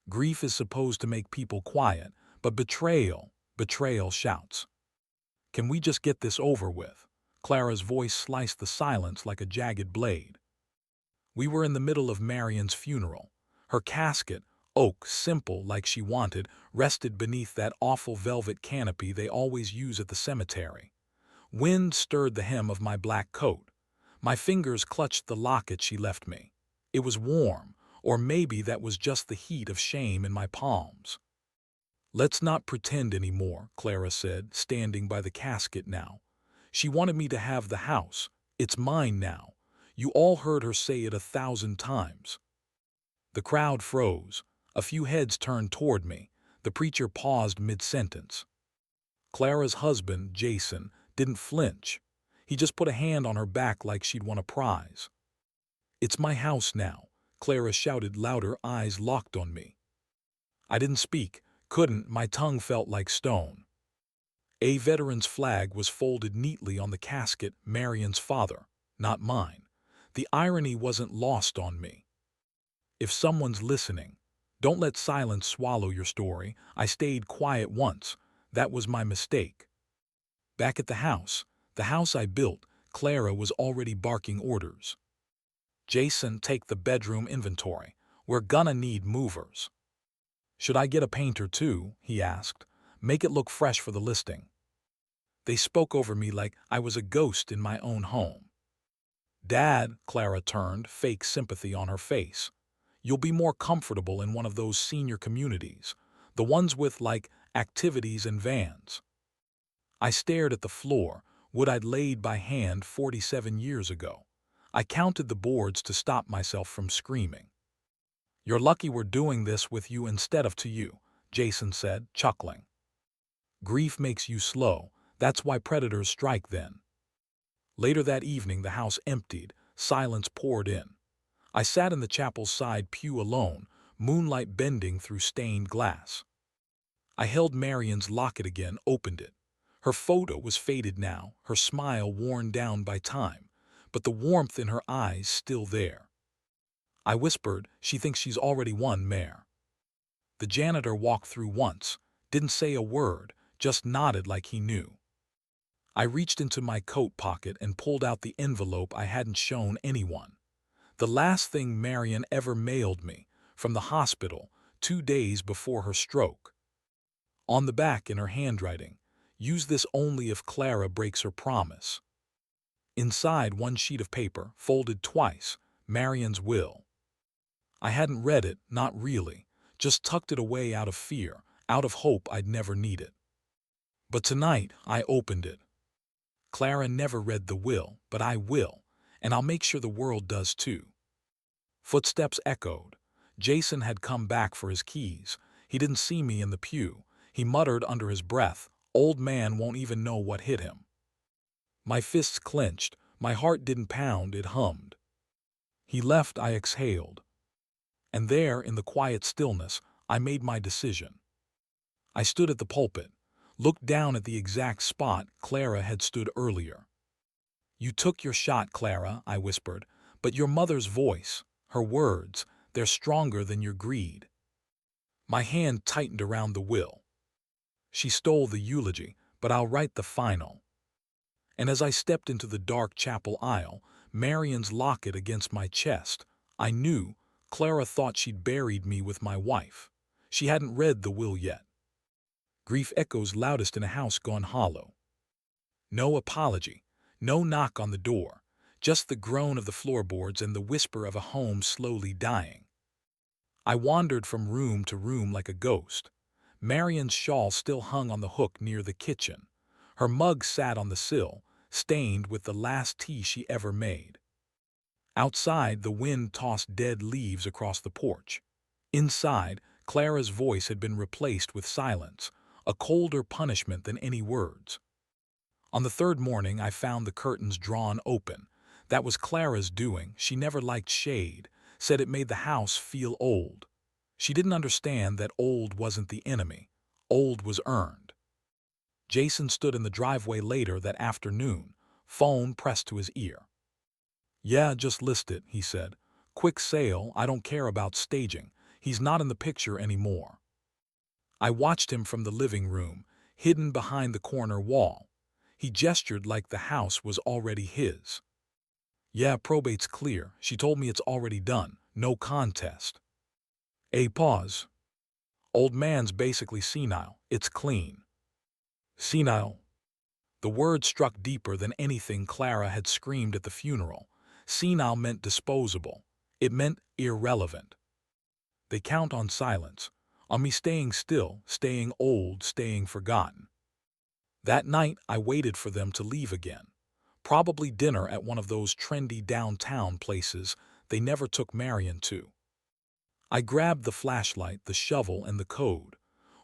Grief is supposed to make people quiet, but betrayal shouts. Can we just get this over with? Clara's voice sliced the silence like a jagged blade. We were in the middle of Marianne's funeral. Her casket, oak, simple like she wanted, rested beneath that awful velvet canopy they always use at the cemetery. Wind stirred the hem of my black coat. My fingers clutched the locket she left me. It was warm, or maybe that was just the heat of shame in my palms. "Let's not pretend anymore," Clara said, standing by the casket now. She wanted me to have the house. It's mine now. You all heard her say it 1,000 times. The crowd froze. A few heads turned toward me. The preacher paused mid-sentence. Clara's husband, Jason, didn't flinch. He just put a hand on her back like she'd won a prize. "It's my house now," Clara shouted louder, eyes locked on me. I didn't speak, couldn't, my tongue felt like stone. A veteran's flag was folded neatly on the casket, Marianne's father, not mine. The irony wasn't lost on me. If someone's listening, don't let silence swallow your story. I stayed quiet once. That was my mistake. Back at the house I built, Clara was already barking orders. "Jason, take the bedroom inventory. We're gonna need movers." "Should I get a painter too?" he asked. "Make it look fresh for the listing." They spoke over me like I was a ghost in my own home. "Dad," Clara turned, fake sympathy on her face. "You'll be more comfortable in one of those senior communities, the ones with, like, activities and vans." I stared at the floor, wood I'd laid by hand 47 years ago. I counted the boards to stop myself from screaming. "You're lucky we're doing this with you instead of to you," Jason said, chuckling. "Grief makes you slow. That's why predators strike then." Later that evening the house emptied, silence poured in. I sat in the chapel's side pew alone, moonlight bending through stained glass. I held Marianne's locket again, opened it. Her photo was faded now, her smile worn down by time, but the warmth in her eyes still there. I whispered, "She thinks she's already won, Mare." The janitor walked through once, didn't say a word, just nodded like he knew. I reached into my coat pocket and pulled out the envelope I hadn't shown anyone. The last thing Marianne ever mailed me, from the hospital, 2 days before her stroke. On the back in her handwriting, "Use this only if Clara breaks her promise." Inside one sheet of paper, folded twice, Marianne's will. I hadn't read it, not really, just tucked it away out of fear, out of hope I'd never need it. But tonight I opened it. Clara never read the will, but I will, and I'll make sure the world does too. Footsteps echoed. Jason had come back for his keys. He didn't see me in the pew. He muttered under his breath, "Old man won't even know what hit him." My fists clenched. My heart didn't pound, it hummed. He left, I exhaled. And there, in the quiet stillness, I made my decision. I stood at the pulpit, looked down at the exact spot Clara had stood earlier. "You took your shot, Clara," I whispered, "but your mother's voice, her words, they're stronger than your greed." My hand tightened around the will. "She stole the eulogy, but I'll write the final." And as I stepped into the dark chapel aisle, Marianne's locket against my chest, I knew Clara thought she'd buried me with my wife. She hadn't read the will yet. Grief echoes loudest in a house gone hollow. No apology, no knock on the door, just the groan of the floorboards and the whisper of a home slowly dying. I wandered from room to room like a ghost. Marianne's shawl still hung on the hook near the kitchen. Her mug sat on the sill, stained with the last tea she ever made. Outside, the wind tossed dead leaves across the porch. Inside, Clara's voice had been replaced with silence, a colder punishment than any words. On the third morning, I found the curtains drawn open. That was Clara's doing. She never liked shade, said it made the house feel old. She didn't understand that old wasn't the enemy. Old was earned. Jason stood in the driveway later that afternoon, phone pressed to his ear. "Yeah, just list it," he said. "Quick sale, I don't care about staging. He's not in the picture anymore. I watched him from the living room, hidden behind the corner wall. He gestured like the house was already his. Yeah, probate's clear. She told me it's already done. No contest. A pause. Old man's basically senile. It's clean. Senile. The word struck deeper than anything Clara had screamed at the funeral. Senile meant disposable. It meant irrelevant. They count on silence, on me staying still, staying old, staying forgotten. That night, I waited for them to leave again. Probably dinner at one of those trendy downtown places they never took Marianne to. I grabbed the flashlight, the shovel, and the code,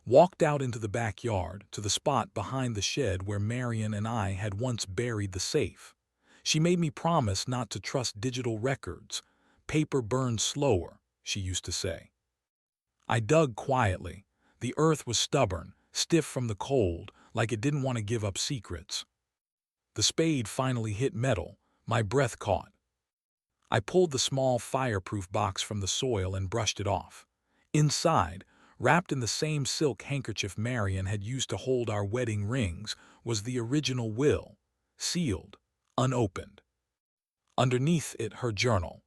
walked out into the backyard to the spot behind the shed where Marianne and I had once buried the safe. She made me promise not to trust digital records. Paper burns slower, she used to say. I dug quietly. The earth was stubborn, stiff from the cold, like it didn't want to give up secrets. The spade finally hit metal. My breath caught. I pulled the small fireproof box from the soil and brushed it off. Inside, wrapped in the same silk handkerchief Marianne had used to hold our wedding rings, was the original will, sealed, unopened. Underneath it, her journal.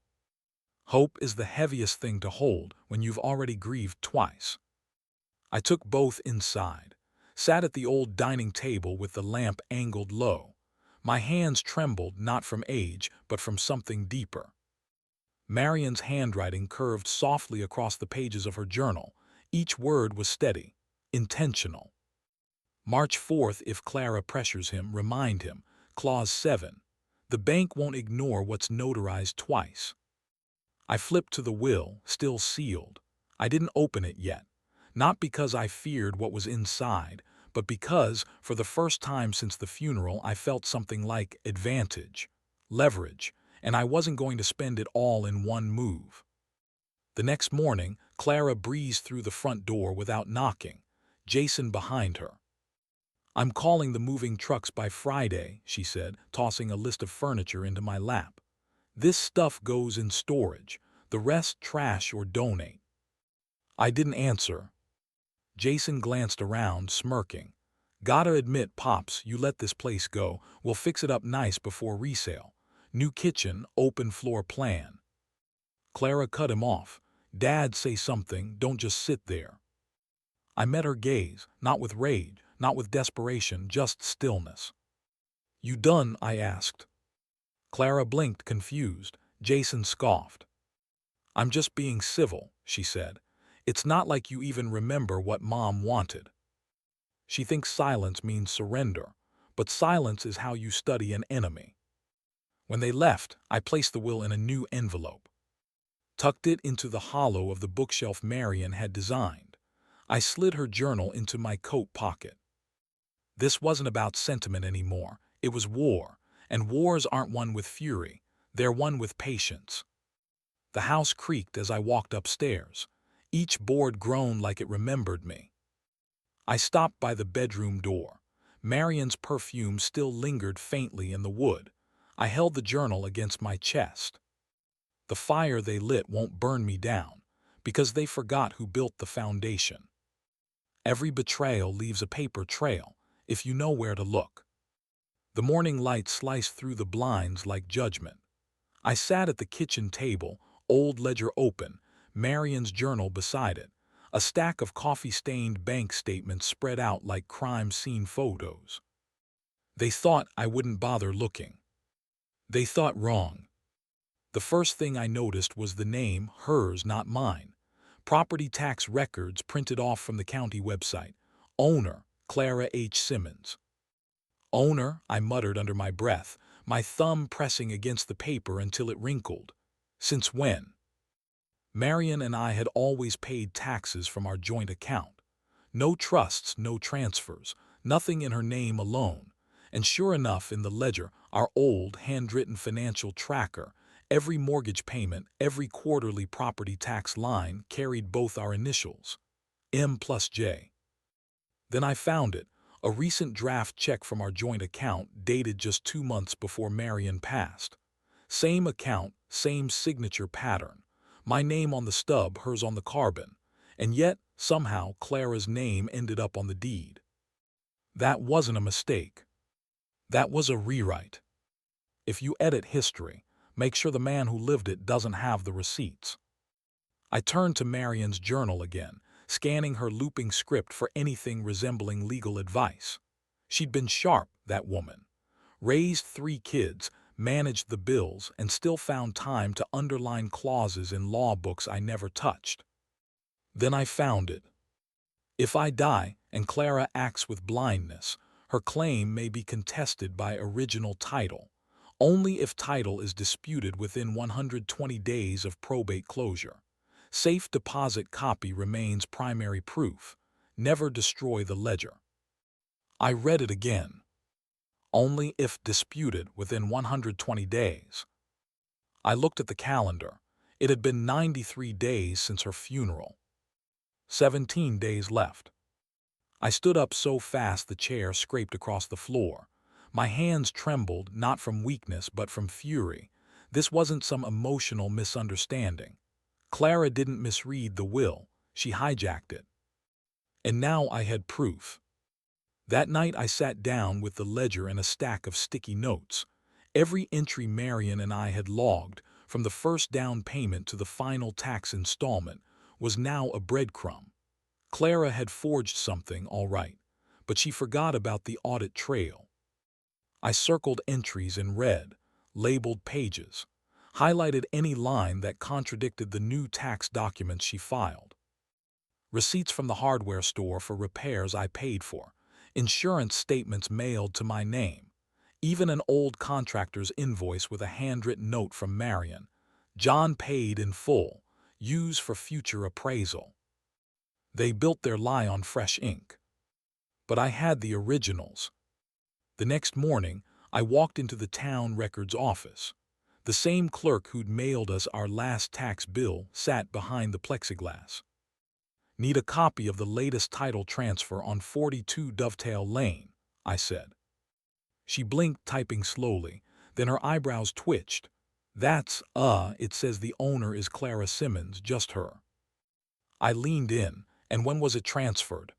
Hope is the heaviest thing to hold when you've already grieved twice. I took both inside, sat at the old dining table with the lamp angled low. My hands trembled not from age, but from something deeper. Marianne's handwriting curved softly across the pages of her journal. Each word was steady, intentional. March 4th, if Clara pressures him, remind him. Clause 7. The bank won't ignore what's notarized twice. I flipped to the will, still sealed. I didn't open it yet. Not because I feared what was inside, but because, for the first time since the funeral, I felt something like advantage, leverage, and I wasn't going to spend it all in one move. The next morning, Clara breezed through the front door without knocking, Jason behind her. I'm calling the moving trucks by Friday, she said, tossing a list of furniture into my lap. This stuff goes in storage, the rest trash or donate. I didn't answer. Jason glanced around, smirking. Gotta admit, Pops, you let this place go. We'll fix it up nice before resale. New kitchen, open floor plan. Clara cut him off. Dad, say something, don't just sit there. I met her gaze, not with rage, not with desperation, just stillness. You done? I asked. Clara blinked, confused. Jason scoffed. I'm just being civil, she said. It's not like you even remember what Mom wanted. She thinks silence means surrender, but silence is how you study an enemy. When they left, I placed the will in a new envelope, tucked it into the hollow of the bookshelf Marianne had designed. I slid her journal into my coat pocket. This wasn't about sentiment anymore. It was war, and wars aren't won with fury. They're won with patience. The house creaked as I walked upstairs. Each board groaned like it remembered me. I stopped by the bedroom door. Marianne's perfume still lingered faintly in the wood. I held the journal against my chest. The fire they lit won't burn me down, because they forgot who built the foundation. Every betrayal leaves a paper trail, if you know where to look. The morning light sliced through the blinds like judgment. I sat at the kitchen table, old ledger open, Marianne's journal beside it, a stack of coffee-stained bank statements spread out like crime scene photos. They thought I wouldn't bother looking. They thought wrong. The first thing I noticed was the name, hers, not mine. Property tax records printed off from the county website. Owner, Clara H. Simmons. Owner, I muttered under my breath, my thumb pressing against the paper until it wrinkled. Since when? Marianne and I had always paid taxes from our joint account. No trusts, no transfers, nothing in her name alone. And sure enough, in the ledger, our old, handwritten financial tracker, every mortgage payment, every quarterly property tax line carried both our initials, M plus J. Then I found it, a recent draft check from our joint account dated just 2 months before Marianne passed. Same account, same signature pattern. My name on the stub, hers on the carbon, and yet, somehow, Clara's name ended up on the deed. That wasn't a mistake. That was a rewrite. If you edit history, make sure the man who lived it doesn't have the receipts. I turned to Marianne's journal again, scanning her looping script for anything resembling legal advice. She'd been sharp, that woman. Raised 3 kids, managed the bills, and still found time to underline clauses in law books I never touched. Then I found it. If I die, and Clara acts with blindness, her claim may be contested by original title, only if title is disputed within 120 days of probate closure. Safe deposit copy remains primary proof. Never destroy the ledger. I read it again. Only if disputed within 120 days. I looked at the calendar. It had been 93 days since her funeral. 17 days left. I stood up so fast the chair scraped across the floor. My hands trembled, not from weakness but from fury. This wasn't some emotional misunderstanding. Clara didn't misread the will, she hijacked it. And now I had proof. That night I sat down with the ledger and a stack of sticky notes. Every entry Marianne and I had logged, from the first down payment to the final tax installment, was now a breadcrumb. Clara had forged something, all right, but she forgot about the audit trail. I circled entries in red, labeled pages, highlighted any line that contradicted the new tax documents she filed. Receipts from the hardware store for repairs I paid for, insurance statements mailed to my name, even an old contractor's invoice with a handwritten note from Marianne. John paid in full, use for future appraisal. They built their lie on fresh ink. But I had the originals. The next morning, I walked into the town records office. The same clerk who'd mailed us our last tax bill sat behind the plexiglass. Need a copy of the latest title transfer on 42 Dovetail Lane, I said. She blinked, typing slowly, then her eyebrows twitched. That's, it says the owner is Clara Simmons, just her. I leaned in, and when was it transferred?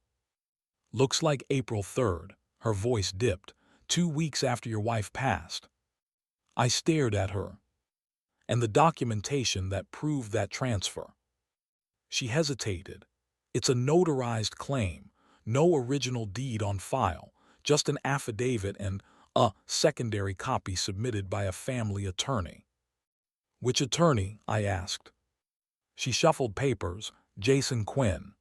Looks like April 3rd, her voice dipped, 2 weeks after your wife passed. I stared at her. And the documentation that proved that transfer. She hesitated. It's a notarized claim, no original deed on file, just an affidavit and a secondary copy submitted by a family attorney. Which attorney? I asked. She shuffled papers. Jason Quinn.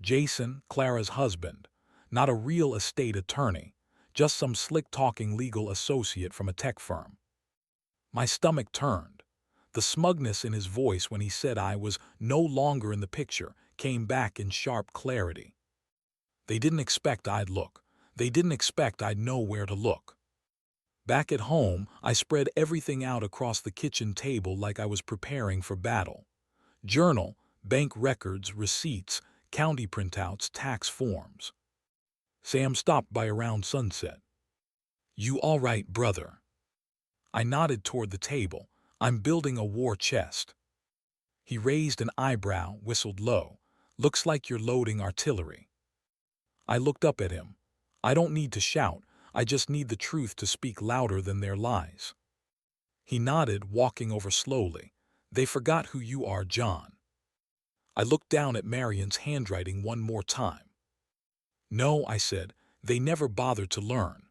Jason, Clara's husband, not a real estate attorney, just some slick-talking legal associate from a tech firm. My stomach turned. The smugness in his voice when he said I was no longer in the picture came back in sharp clarity. They didn't expect I'd look. They didn't expect I'd know where to look. Back at home, I spread everything out across the kitchen table like I was preparing for battle. Journal, bank records, receipts, county printouts, tax forms. Sam stopped by around sunset. You all right, brother? I nodded toward the table. I'm building a war chest. He raised an eyebrow, whistled low. Looks like you're loading artillery. I looked up at him. I don't need to shout. I just need the truth to speak louder than their lies. He nodded, walking over slowly. They forgot who you are, John. I looked down at Marianne's handwriting one more time. No, I said, they never bothered to learn.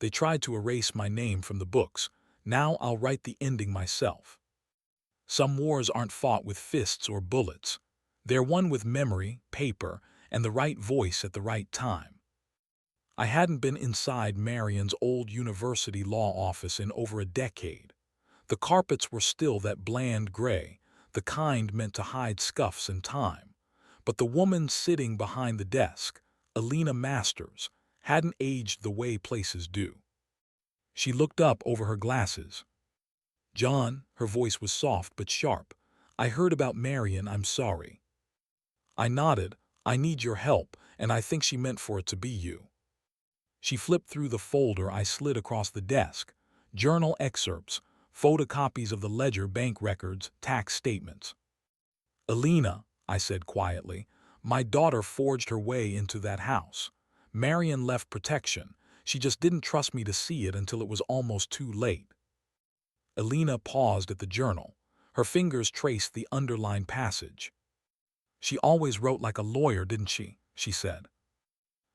They tried to erase my name from the books. Now I'll write the ending myself. Some wars aren't fought with fists or bullets. They're won with memory, paper, and the right voice at the right time. I hadn't been inside Marianne's old university law office in over a decade. The carpets were still that bland gray, the kind meant to hide scuffs and time. But the woman sitting behind the desk, Alina Masters, hadn't aged the way places do. She looked up over her glasses. John, her voice was soft but sharp, I heard about Marianne, I'm sorry. I nodded. I need your help, and I think she meant for it to be you. She flipped through the folder I slid across the desk. Journal excerpts, Photocopies of the ledger, bank records, tax statements. Alina, I said quietly, my daughter forged her way into that house. Marianne left protection. She just didn't trust me to see it until it was almost too late. Alina paused at the journal. Her fingers traced the underlined passage. She always wrote like a lawyer, didn't she? She said.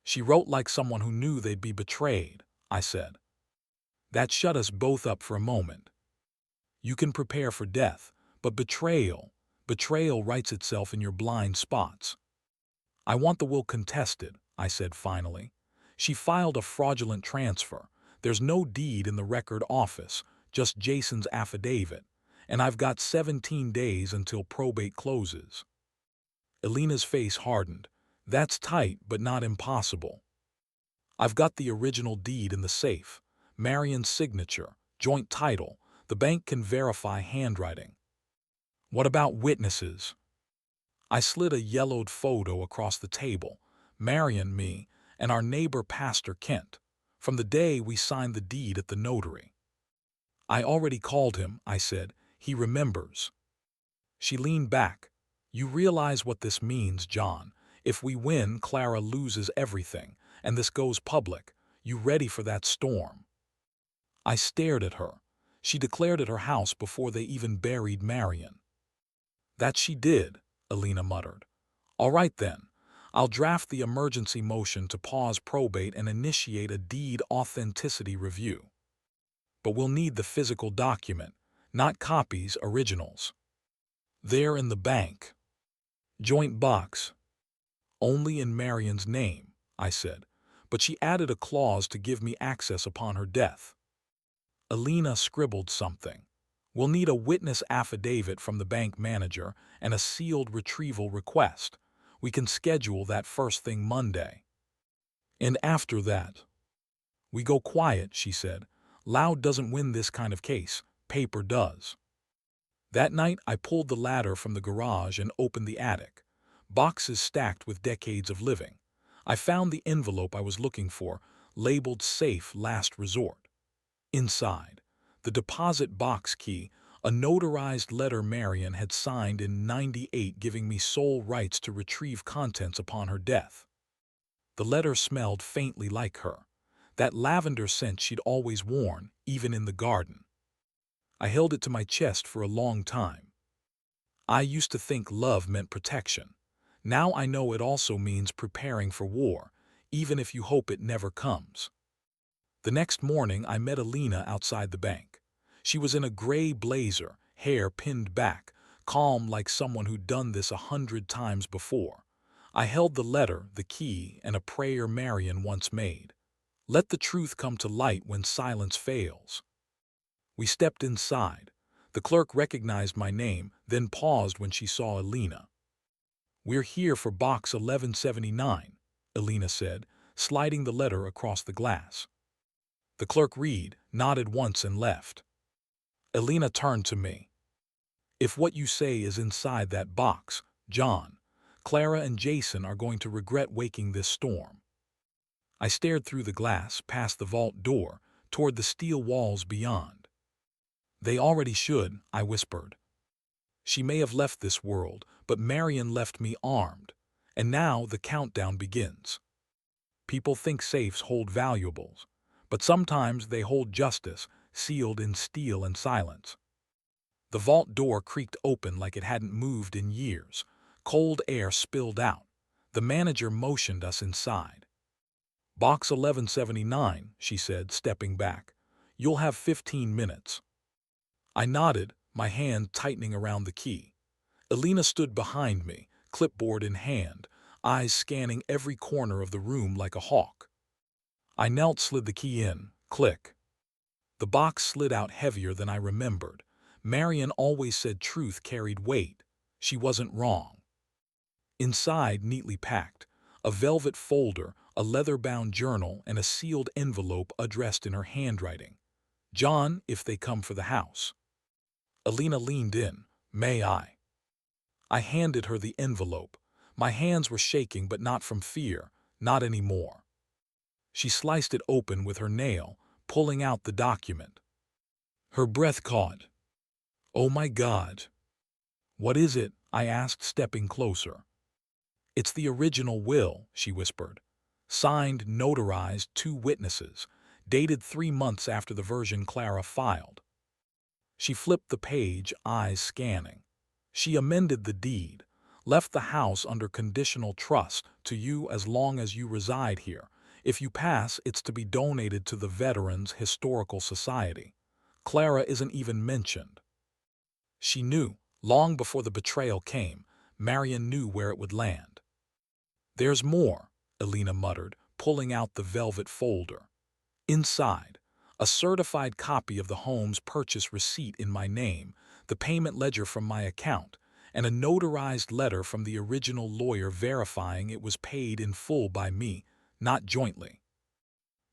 She wrote like someone who knew they'd be betrayed, I said. That shut us both up for a moment. You can prepare for death, but betrayal writes itself in your blind spots. I want the will contested, I said finally. She filed a fraudulent transfer. There's no deed in the record office, just Jason's affidavit, and I've got 17 days until probate closes. Alina's face hardened. That's tight, but not impossible. I've got the original deed in the safe. Marianne's signature, joint title. The bank can verify handwriting. What about witnesses? I slid a yellowed photo across the table. Marianne, me, and our neighbor Pastor Kent, from the day we signed the deed at the notary. I already called him, I said. He remembers. She leaned back. You realize what this means, John. If we win, Clara loses everything, and this goes public. You ready for that storm? I stared at her. She declared at her house before they even buried Marianne. That she did, Alina muttered. All right then. I'll draft the emergency motion to pause probate and initiate a deed authenticity review. But we'll need the physical document, not copies, originals. They're in the bank. Joint box. Only in Marianne's name, I said, but she added a clause to give me access upon her death. Alina scribbled something. We'll need a witness affidavit from the bank manager and a sealed retrieval request. We can schedule that first thing Monday. And after that, we go quiet, she said. Loud doesn't win this kind of case. Paper does. That night, I pulled the ladder from the garage and opened the attic. Boxes stacked with decades of living. I found the envelope I was looking for, labeled Safe Last Resort. Inside, the deposit box key, a notarized letter Marianne had signed in '98 giving me sole rights to retrieve contents upon her death. The letter smelled faintly like her, that lavender scent she'd always worn, even in the garden. I held it to my chest for a long time. I used to think love meant protection. Now I know it also means preparing for war, even if you hope it never comes. The next morning, I met Alina outside the bank. She was in a gray blazer, hair pinned back, calm like someone who'd done this 100 times before. I held the letter, the key, and a prayer Marianne once made. Let the truth come to light when silence fails. We stepped inside. The clerk recognized my name, then paused when she saw Alina. We're here for box 1179, Alina said, sliding the letter across the glass. The clerk read, nodded once and left. Alina turned to me. If what you say is inside that box, John, Clara and Jason are going to regret waking this storm. I stared through the glass, past the vault door, toward the steel walls beyond. They already should, I whispered. She may have left this world, but Marianne left me armed, and now the countdown begins. People think safes hold valuables, but sometimes they hold justice, sealed in steel and silence. The vault door creaked open like it hadn't moved in years. Cold air spilled out. The manager motioned us inside. Box 1179, she said, stepping back. You'll have 15 minutes. I nodded, my hand tightening around the key. Alina stood behind me, clipboard in hand, eyes scanning every corner of the room like a hawk. I knelt, slid the key in, click. The box slid out heavier than I remembered. Marianne always said truth carried weight. She wasn't wrong. Inside, neatly packed, a velvet folder, a leather-bound journal, and a sealed envelope addressed in her handwriting. John, if they come for the house. Alina leaned in. May I? I handed her the envelope. My hands were shaking, but not from fear, not anymore. She sliced it open with her nail, pulling out the document. Her breath caught. "Oh my God." "What is it?" I asked, stepping closer. "It's the original will," she whispered. "Signed, notarized, 2 witnesses, dated 3 months after the version Clara filed." She flipped the page, eyes scanning. "She amended the deed, left the house under conditional trust to you as long as you reside here. If you pass, it's to be donated to the Veterans Historical Society. Clara isn't even mentioned." She knew, long before the betrayal came. Marianne knew where it would land. "There's more," Elena muttered, pulling out the velvet folder. Inside, a certified copy of the home's purchase receipt in my name, the payment ledger from my account, and a notarized letter from the original lawyer verifying it was paid in full by me, not jointly.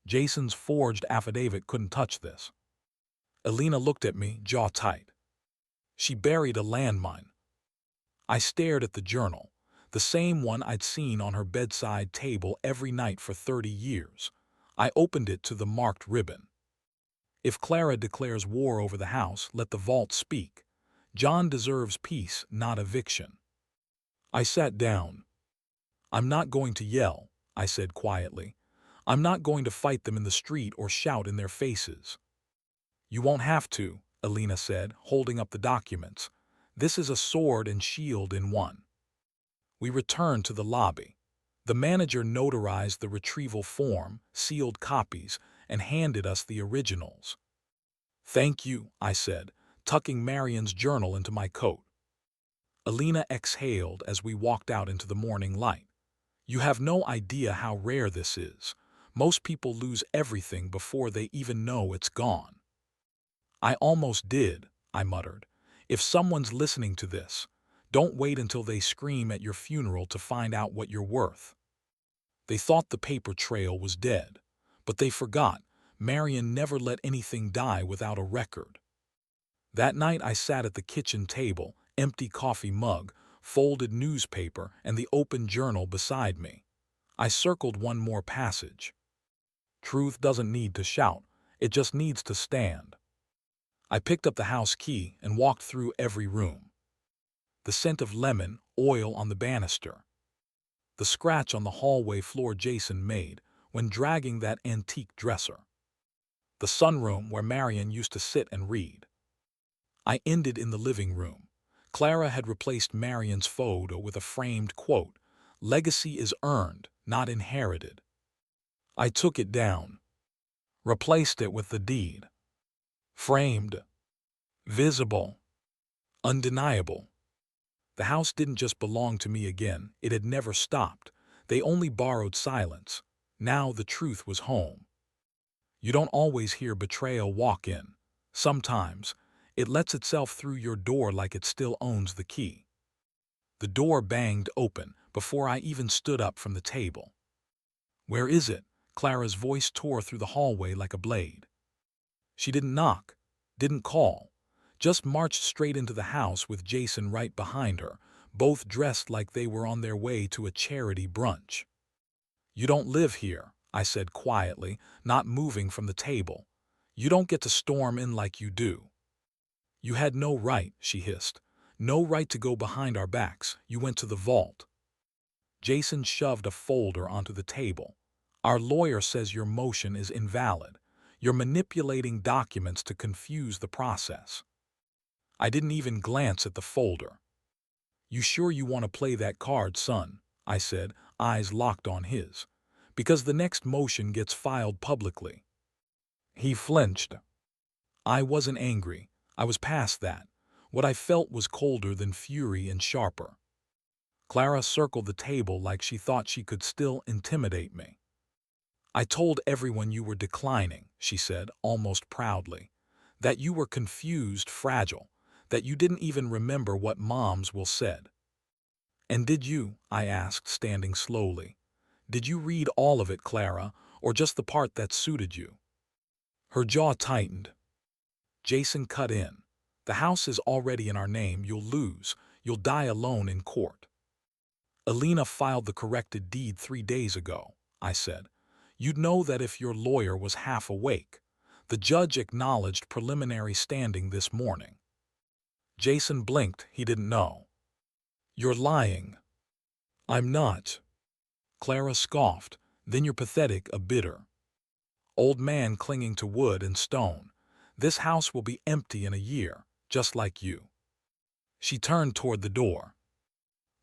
Jason's forged affidavit couldn't touch this. Elena looked at me, jaw tight. She buried a landmine. I stared at the journal, the same one I'd seen on her bedside table every night for 30 years. I opened it to the marked ribbon. "If Clara declares war over the house, let the vault speak. John deserves peace, not eviction." I sat down. "I'm not going to yell," I said quietly. "I'm not going to fight them in the street or shout in their faces." "You won't have to," Elena said, holding up the documents. "This is a sword and shield in one." We returned to the lobby. The manager notarized the retrieval form, sealed copies, and handed us the originals. "Thank you," I said, tucking Marianne's journal into my coat. Elena exhaled as we walked out into the morning light. "You have no idea how rare this is. Most people lose everything before they even know it's gone." "I almost did," I muttered. "If someone's listening to this, don't wait until they scream at your funeral to find out what you're worth." They thought the paper trail was dead, but they forgot Marianne never let anything die without a record. That night I sat at the kitchen table, empty coffee mug, folded newspaper, and the open journal beside me. I circled one more passage. "Truth doesn't need to shout, it just needs to stand." I picked up the house key and walked through every room. The scent of lemon, oil on the banister. The scratch on the hallway floor Jason made when dragging that antique dresser. The sunroom where Marianne used to sit and read. I ended in the living room. Clara had replaced Marianne's photo with a framed quote, "Legacy is earned, not inherited." I took it down. Replaced it with the deed. Framed. Visible. Undeniable. The house didn't just belong to me again, it had never stopped. They only borrowed silence. Now the truth was home. You don't always hear betrayal walk in. Sometimes, it lets itself through your door like it still owns the key. The door banged open before I even stood up from the table. "Where is it?" Clara's voice tore through the hallway like a blade. She didn't knock, didn't call, just marched straight into the house with Jason right behind her, both dressed like they were on their way to a charity brunch. "You don't live here," I said quietly, not moving from the table. "You don't get to storm in like you do." "You had no right," she hissed. "No right to go behind our backs. You went to the vault." Jason shoved a folder onto the table. "Our lawyer says your motion is invalid. You're manipulating documents to confuse the process." I didn't even glance at the folder. "You sure you want to play that card, son?" I said, eyes locked on his. "Because the next motion gets filed publicly." He flinched. I wasn't angry. I was past that. What I felt was colder than fury and sharper. Clara circled the table like she thought she could still intimidate me. "I told everyone you were declining," she said, almost proudly. "That you were confused, fragile, that you didn't even remember what mom's will said." "And did you?" I asked, standing slowly. "Did you read all of it, Clara, or just the part that suited you?" Her jaw tightened. Jason cut in. "The house is already in our name. You'll lose. You'll die alone in court." "Elena filed the corrected deed 3 days ago," I said. "You'd know that if your lawyer was half awake. The judge acknowledged preliminary standing this morning. Jason blinked. He didn't know. You're lying. I'm not. Clara scoffed. Then you're pathetic, a bitter old man clinging to wood and stone. This house will be empty in a year, just like you. She turned toward the door.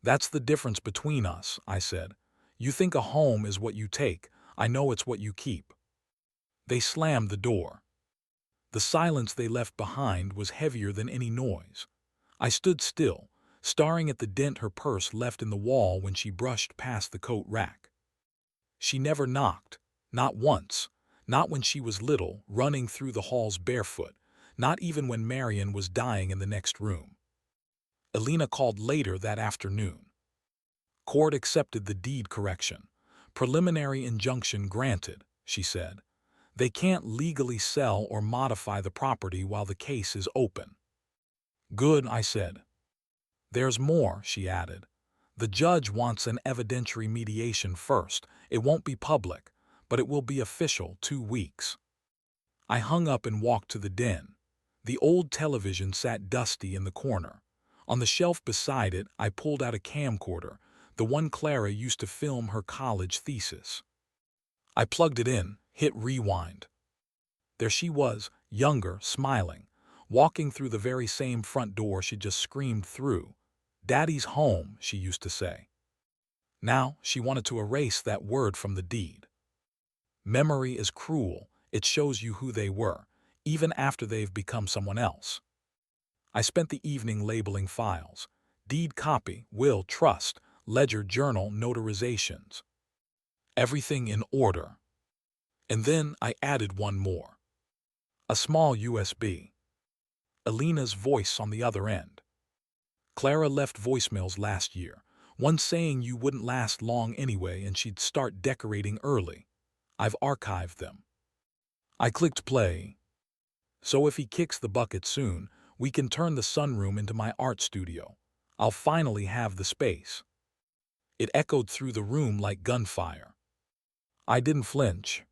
That's the difference between us, I said. You think a home is what you take. I know it's what you keep. They slammed the door. The silence they left behind was heavier than any noise. I stood still, staring at the dent her purse left in the wall when she brushed past the coat rack. She never knocked, not once, not when she was little, running through the halls barefoot, not even when Marianne was dying in the next room. Elena called later that afternoon. Court accepted the deed correction. Preliminary injunction granted, she said. They can't legally sell or modify the property while the case is open. Good, I said. There's more, she added. The judge wants an evidentiary mediation first. It won't be public, but it will be official 2 weeks. I hung up and walked to the den. The old television sat dusty in the corner. On the shelf beside it, I pulled out a camcorder, the one Clara used to film her college thesis. I plugged it in, hit rewind. There she was, younger, smiling, walking through the very same front door she'd just screamed through. Daddy's home, she used to say. Now she wanted to erase that word from the deed. Memory is cruel. It shows you who they were, even after they've become someone else. I spent the evening labeling files. Deed copy, will, trust, ledger, journal, notarizations. Everything in order. And then I added one more. A small USB. Elena's voice on the other end. Clara left voicemails last year, one saying you wouldn't last long anyway and she'd start decorating early. I've archived them. I clicked play. So if he kicks the bucket soon, we can turn the sunroom into my art studio. I'll finally have the space. It echoed through the room like gunfire. I didn't flinch.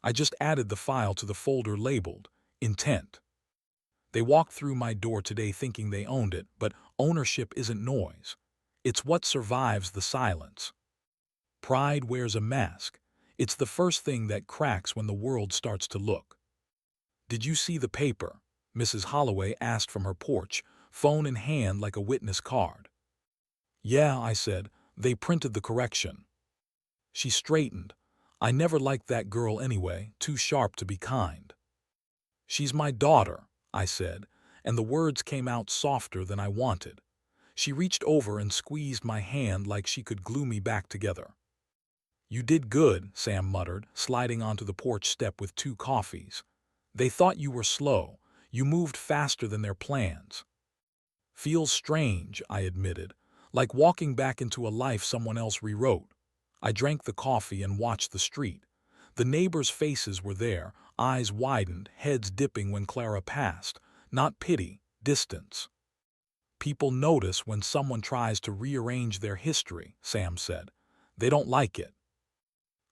I just added the file to the folder labeled Intent. They walked through my door today thinking they owned it, but ownership isn't noise. It's what survives the silence. Pride wears a mask. It's the first thing that cracks when the world starts to look. Did you see the paper? Mrs. Holloway asked from her porch, phone in hand like a witness card. Yeah, I said. They printed the correction. She straightened. I never liked that girl anyway, too sharp to be kind. She's my daughter, I said, and the words came out softer than I wanted. She reached over and squeezed my hand like she could glue me back together. You did good, Sam muttered, sliding onto the porch step with 2 coffees. They thought you were slow. You moved faster than their plans. Feels strange, I admitted, like walking back into a life someone else rewrote. I drank the coffee and watched the street. The neighbors' faces were there, eyes widened, heads dipping when Clara passed. Not pity, distance. People notice when someone tries to rearrange their history, Sam said. They don't like it.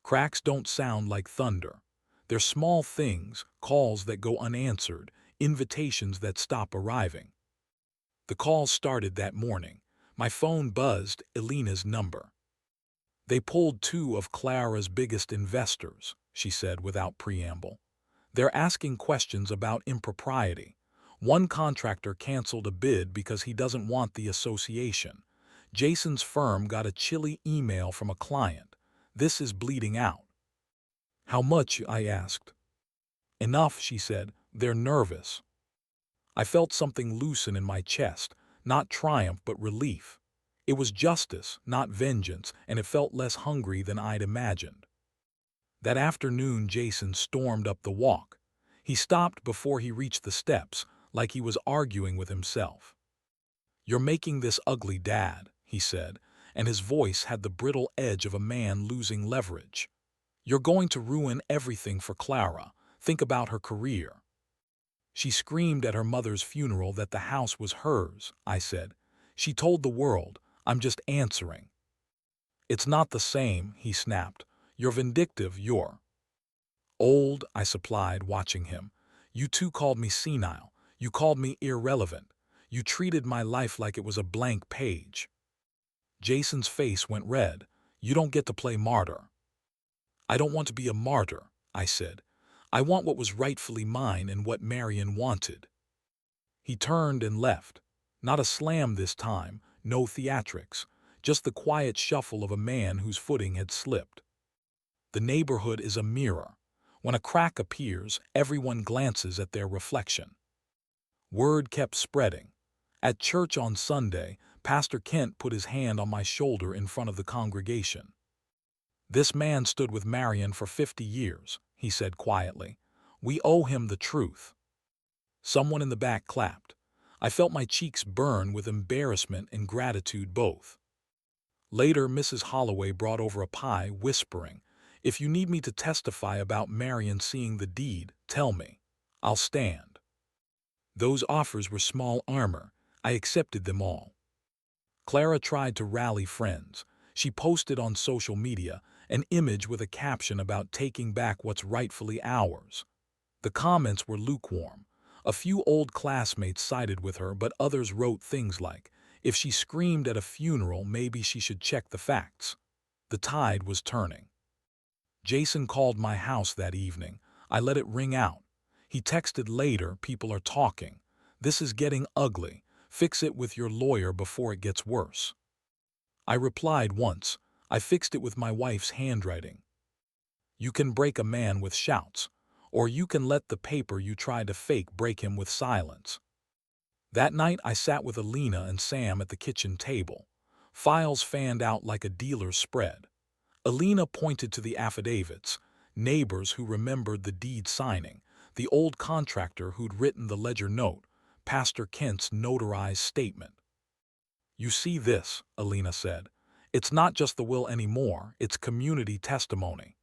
Cracks don't sound like thunder. They're small things, calls that go unanswered, invitations that stop arriving. The calls started that morning. My phone buzzed, Elena's number. They pulled 2 of Clara's biggest investors, she said without preamble. They're asking questions about impropriety. One contractor canceled a bid because he doesn't want the association. Jason's firm got a chilly email from a client. This is bleeding out. How much? I asked. Enough, she said. They're nervous. I felt something loosen in my chest, not triumph but relief. It was justice, not vengeance, and it felt less hungry than I'd imagined. That afternoon, Jason stormed up the walk. He stopped before he reached the steps, like he was arguing with himself. You're making this ugly, Dad, he said, and his voice had the brittle edge of a man losing leverage. You're going to ruin everything for Clara. Think about her career. She screamed at her mother's funeral that the house was hers, I said. She told the world, I'm just answering. It's not the same, he snapped. You're vindictive, you're Old, I supplied, watching him. You too called me senile. You called me irrelevant. You treated my life like it was a blank page. Jason's face went red. You don't get to play martyr. I don't want to be a martyr, I said. I want what was rightfully mine and what Marianne wanted. He turned and left. Not a slam this time, no theatrics, just the quiet shuffle of a man whose footing had slipped. The neighborhood is a mirror. When a crack appears, everyone glances at their reflection. Word kept spreading. At church on Sunday, Pastor Kent put his hand on my shoulder in front of the congregation. This man stood with Marianne for 50 years, he said quietly. We owe him the truth. Someone in the back clapped. I felt my cheeks burn with embarrassment and gratitude both. Later, Mrs. Holloway brought over a pie, whispering, If you need me to testify about Marianne seeing the deed, tell me. I'll stand. Those offers were small armor. I accepted them all. Clara tried to rally friends. She posted on social media an image with a caption about taking back what's rightfully ours. The comments were lukewarm. A few old classmates sided with her, but others wrote things like, if she screamed at a funeral, maybe she should check the facts. The tide was turning. Jason called my house that evening. I let it ring out. He texted later, people are talking. This is getting ugly. Fix it with your lawyer before it gets worse. I replied once. I fixed it with my wife's handwriting. You can break a man with shouts, or you can let the paper you tried to fake break him with silence. That night I sat with Alina and Sam at the kitchen table. Files fanned out like a dealer's spread. Alina pointed to the affidavits, neighbors who remembered the deed signing, the old contractor who'd written the ledger note, Pastor Kent's notarized statement. You see this, Alina said. It's not just the will anymore, it's community testimony.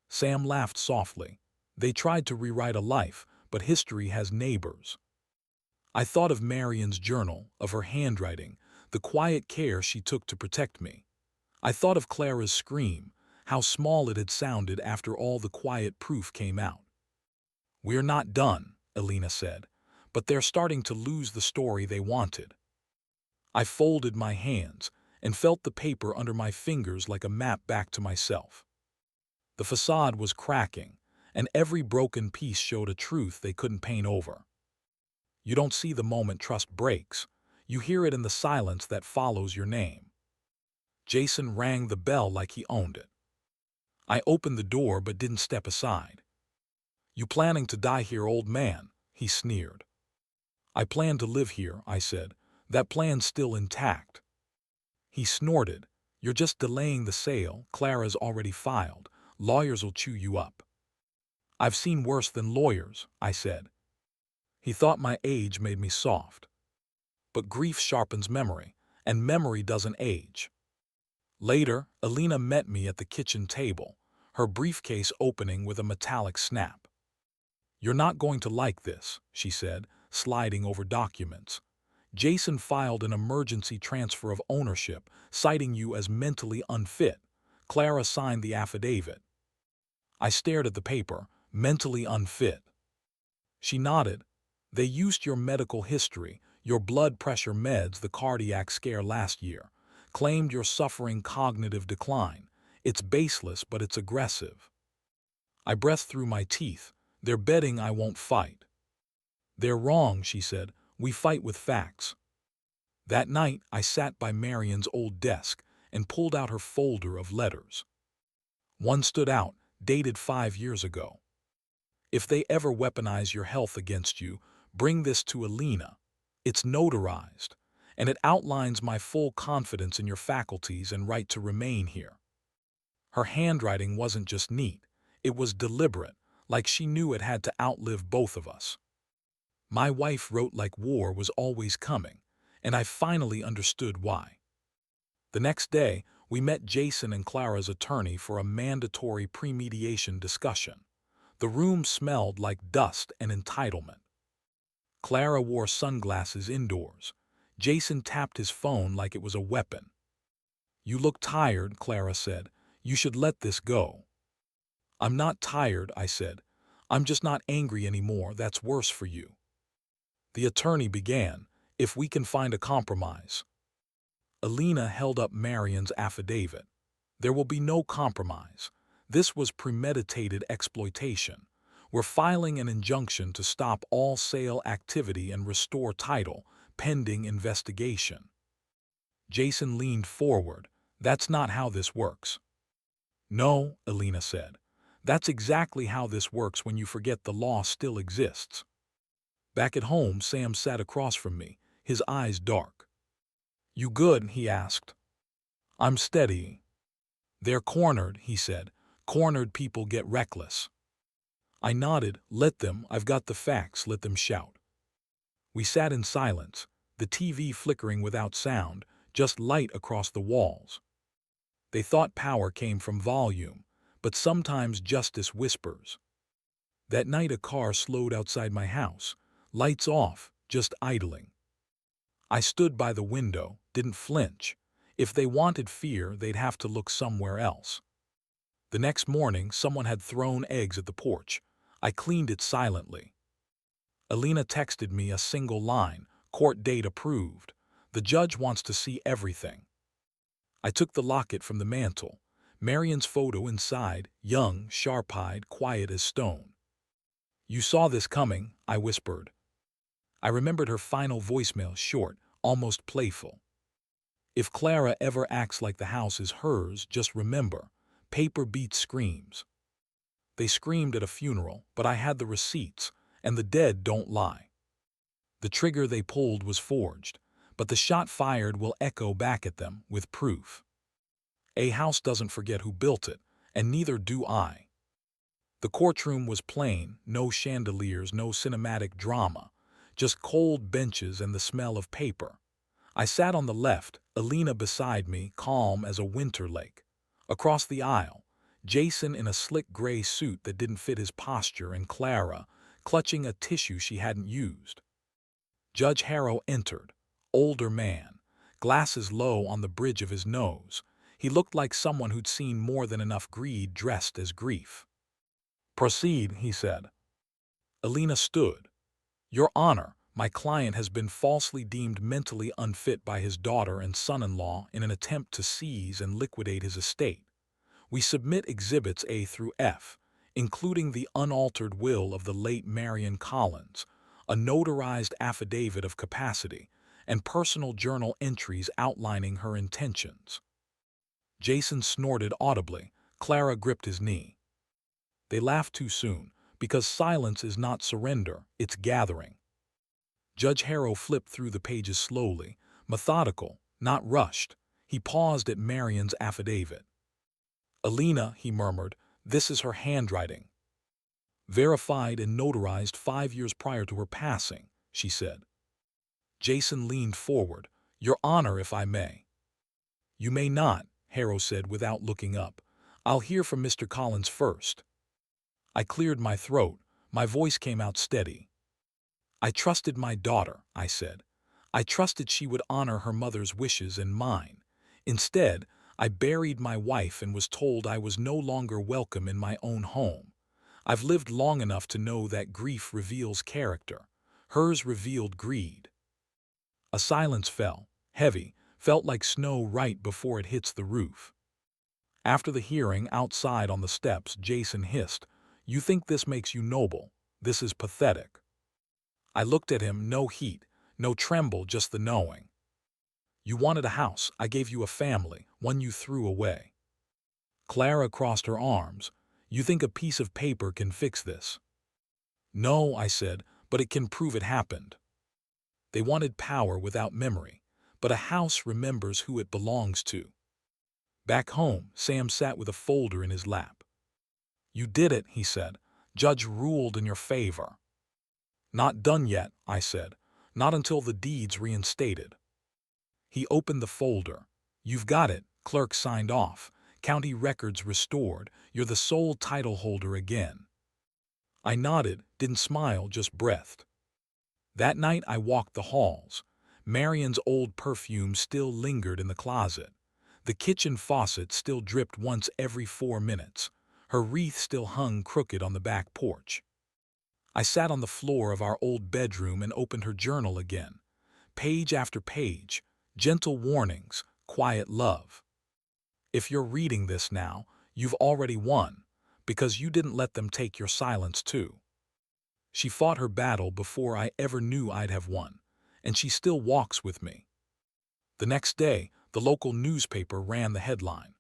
Sam laughed softly. They tried to rewrite a life, but history has neighbors. I thought of Marianne's journal, of her handwriting, the quiet care she took to protect me. I thought of Clara's scream, how small it had sounded after all the quiet proof came out. We're not done, Alina said, but they're starting to lose the story they wanted. I folded my hands and felt the paper under my fingers like a map back to myself. The facade was cracking, and every broken piece showed a truth they couldn't paint over. You don't see the moment trust breaks. You hear it in the silence that follows your name. Jason rang the bell like he owned it. I opened the door but didn't step aside. You planning to die here, old man? He sneered. I plan to live here, I said. That plan's still intact. He snorted. You're just delaying the sale. Clara's already filed. Lawyers will chew you up. I've seen worse than lawyers, I said. He thought my age made me soft. But grief sharpens memory, and memory doesn't age. Later, Alina met me at the kitchen table, her briefcase opening with a metallic snap. You're not going to like this, she said, sliding over documents. Jason filed an emergency transfer of ownership, citing you as mentally unfit. Clara signed the affidavit. I stared at the paper, mentally unfit. She nodded. They used your medical history, your blood pressure meds, the cardiac scare last year, claimed you're suffering cognitive decline. It's baseless, but it's aggressive. I breathed through my teeth. They're betting I won't fight. They're wrong, she said. We fight with facts. That night, I sat by Marianne's old desk and pulled out her folder of letters. One stood out, dated 5 years ago. If they ever weaponize your health against you, bring this to Alina. It's notarized, and it outlines my full confidence in your faculties and right to remain here. Her handwriting wasn't just neat, it was deliberate, like she knew it had to outlive both of us. My wife wrote like war was always coming, and I finally understood why. The next day, we met Jason and Clara's attorney for a mandatory pre-mediation discussion. The room smelled like dust and entitlement. Clara wore sunglasses indoors. Jason tapped his phone like it was a weapon. You look tired, Clara said. You should let this go. I'm not tired, I said. I'm just not angry anymore. That's worse for you. The attorney began, if we can find a compromise. Alina held up Marianne's affidavit. There will be no compromise. This was premeditated exploitation. We're filing an injunction to stop all sale activity and restore title, pending investigation. Jason leaned forward. That's not how this works. No, Alina said. That's exactly how this works when you forget the law still exists. Back at home, Sam sat across from me, his eyes dark. You good? He asked. I'm steady. They're cornered, he said. Cornered people get reckless. I nodded. Let them. I've got the facts. Let them shout. We sat in silence, the TV flickering without sound, just light across the walls. They thought power came from volume, but sometimes justice whispers. That night a car slowed outside my house, lights off, just idling. I stood by the window, didn't flinch. If they wanted fear, they'd have to look somewhere else. The next morning, someone had thrown eggs at the porch. I cleaned it silently. Alina texted me a single line, court date approved. The judge wants to see everything. I took the locket from the mantel. Marianne's photo inside, young, sharp-eyed, quiet as stone. You saw this coming, I whispered. I remembered her final voicemail, short, almost playful. If Clara ever acts like the house is hers, just remember, paper beats screams. They screamed at a funeral, but I had the receipts, and the dead don't lie. The trigger they pulled was forged, but the shot fired will echo back at them with proof. A house doesn't forget who built it, and neither do I. The courtroom was plain, no chandeliers, no cinematic drama, just cold benches and the smell of paper. I sat on the left, Alina beside me, calm as a winter lake. Across the aisle, Jason in a slick gray suit that didn't fit his posture, and Clara, clutching a tissue she hadn't used. Judge Harrow entered, older man, glasses low on the bridge of his nose. He looked like someone who'd seen more than enough greed dressed as grief. Proceed, he said. Alina stood. Your Honor, my client has been falsely deemed mentally unfit by his daughter and son-in-law in an attempt to seize and liquidate his estate. We submit exhibits A through F, including the unaltered will of the late Marianne Collins, a notarized affidavit of capacity, and personal journal entries outlining her intentions. Jason snorted audibly. Clara gripped his knee. They laughed too soon, because silence is not surrender, it's gathering. Judge Harrow flipped through the pages slowly, methodical, not rushed. He paused at Marianne's affidavit. Alina, he murmured, this is her handwriting. Verified and notarized 5 years prior to her passing, she said. Jason leaned forward. Your Honor, if I may. You may not, Harrow said without looking up. I'll hear from Mr. Collins first. I cleared my throat. My voice came out steady. I trusted my daughter, I said. I trusted she would honor her mother's wishes and mine. Instead, I buried my wife and was told I was no longer welcome in my own home. I've lived long enough to know that grief reveals character. Hers revealed greed. A silence fell, heavy, felt like snow right before it hits the roof. After the hearing, outside on the steps, Jason hissed, You think this makes you noble? This is pathetic. I looked at him, no heat, no tremble, just the knowing. You wanted a house, I gave you a family, one you threw away. Clara crossed her arms. You think a piece of paper can fix this? No, I said, but it can prove it happened. They wanted power without memory, but a house remembers who it belongs to. Back home, Sam sat with a folder in his lap. You did it, he said. Judge ruled in your favor. Not done yet, I said. Not until the deed's reinstated. He opened the folder. You've got it, clerk signed off. County records restored. You're the sole title holder again. I nodded, didn't smile, just breathed. That night I walked the halls. Marianne's old perfume still lingered in the closet. The kitchen faucet still dripped once every 4 minutes. Her wreath still hung crooked on the back porch. I sat on the floor of our old bedroom and opened her journal again. Page after page, gentle warnings, quiet love. If you're reading this now, you've already won, because you didn't let them take your silence too. She fought her battle before I ever knew I'd have won, and she still walks with me. The next day, the local newspaper ran the headline.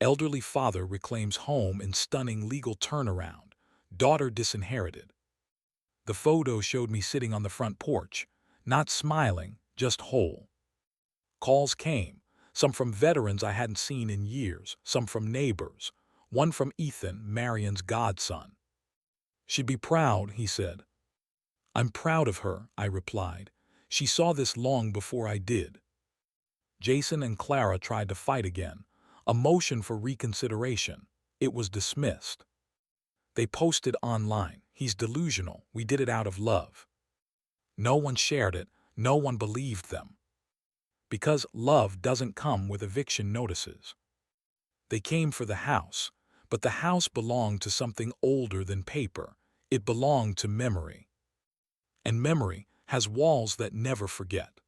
Elderly father reclaims home in stunning legal turnaround, daughter disinherited. The photo showed me sitting on the front porch, not smiling, just whole. Calls came, some from veterans I hadn't seen in years, some from neighbors, one from Ethan, Marianne's godson. "She'd be proud," he said. "I'm proud of her," I replied. "She saw this long before I did." Jason and Clara tried to fight again, a motion for reconsideration. It was dismissed. They posted online, "He's delusional, we did it out of love." No one shared it, no one believed them. Because love doesn't come with eviction notices. They came for the house, but the house belonged to something older than paper. It belonged to memory. And memory has walls that never forget.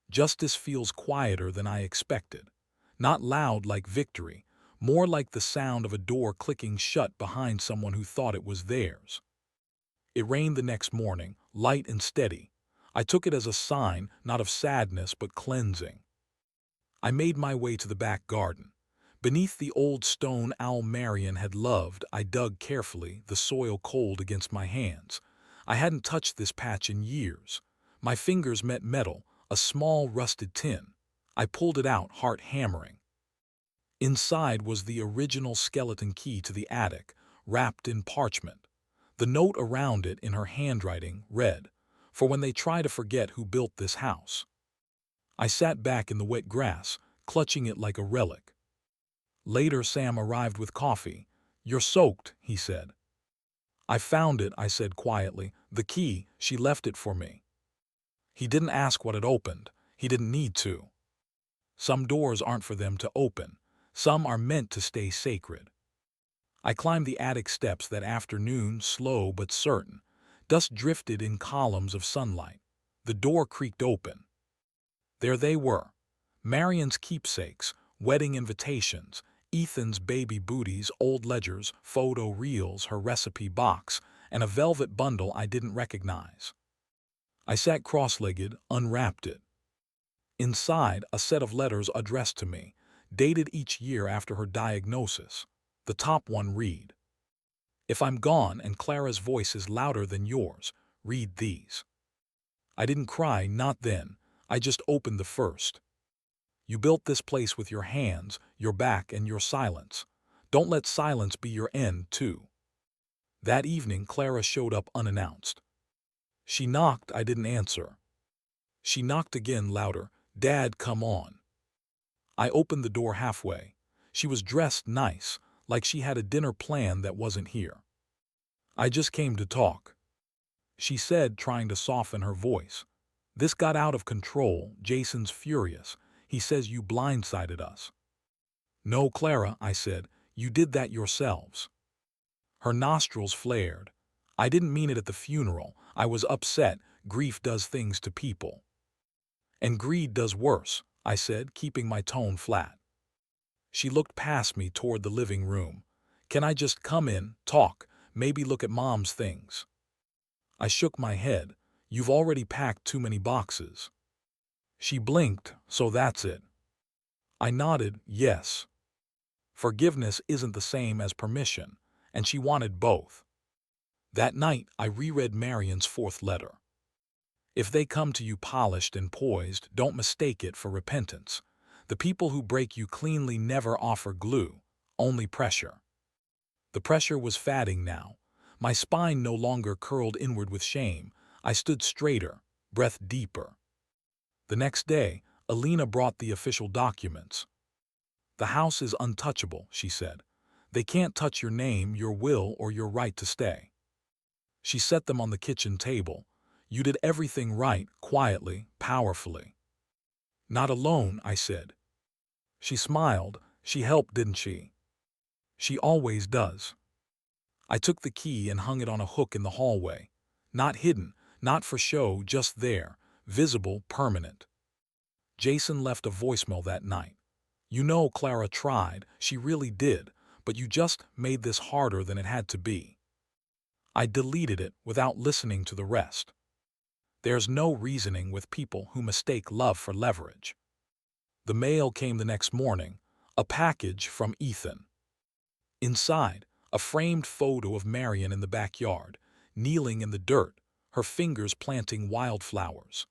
Justice feels quieter than I expected. Not loud like victory, more like the sound of a door clicking shut behind someone who thought it was theirs. It rained the next morning, light and steady. I took it as a sign, not of sadness, but cleansing. I made my way to the back garden. Beneath the old stone owl Marianne had loved, I dug carefully, the soil cold against my hands. I hadn't touched this patch in years. My fingers met metal, a small rusted tin. I pulled it out, heart hammering. Inside was the original skeleton key to the attic, wrapped in parchment. The note around it, in her handwriting, read, "For when they try to forget who built this house." I sat back in the wet grass, clutching it like a relic. Later, Sam arrived with coffee. "You're soaked," he said. "I found it," I said quietly. "The key, she left it for me." He didn't ask what it opened. He didn't need to. Some doors aren't for them to open. Some are meant to stay sacred. I climbed the attic steps that afternoon, slow but certain. Dust drifted in columns of sunlight. The door creaked open. There they were. Marianne's keepsakes, wedding invitations, Ethan's baby booties, old ledgers, photo reels, her recipe box, and a velvet bundle I didn't recognize. I sat cross-legged, unwrapped it. Inside, a set of letters addressed to me, dated each year after her diagnosis. The top one read, "If I'm gone and Clara's voice is louder than yours, read these." I didn't cry, not then. I just opened the first. "You built this place with your hands, your back, and your silence. Don't let silence be your end, too." That evening, Clara showed up unannounced. She knocked, I didn't answer. She knocked again, louder. "Dad, come on." I opened the door halfway. She was dressed nice, like she had a dinner plan that wasn't here. "I just came to talk," she said, trying to soften her voice. "This got out of control. Jason's furious. He says you blindsided us." "No, Clara," I said. "You did that yourselves." Her nostrils flared. "I didn't mean it at the funeral. I was upset. Grief does things to people." "And greed does worse," I said, keeping my tone flat. She looked past me toward the living room. "Can I just come in, talk, maybe look at Mom's things?" I shook my head. "You've already packed too many boxes." She blinked. "So that's it." I nodded, yes. Forgiveness isn't the same as permission, and she wanted both. That night, I reread Marianne's fourth letter. "If they come to you polished and poised, don't mistake it for repentance. The people who break you cleanly never offer glue, only pressure." The pressure was fatting now. My spine no longer curled inward with shame. I stood straighter, breath deeper. The next day, Alina brought the official documents. "The house is untouchable," she said. "They can't touch your name, your will, or your right to stay." She set them on the kitchen table. "You did everything right, quietly, powerfully." "Not alone," I said. She smiled. "She helped, didn't she?" She always does. I took the key and hung it on a hook in the hallway. Not hidden, not for show, just there, visible, permanent. Jason left a voicemail that night. You know Clara tried, she really did, but you just made this harder than it had to be. I deleted it without listening to the rest. There's no reasoning with people who mistake love for leverage. The mail came the next morning, a package from Ethan. Inside, a framed photo of Marianne in the backyard, kneeling in the dirt, her fingers planting wildflowers.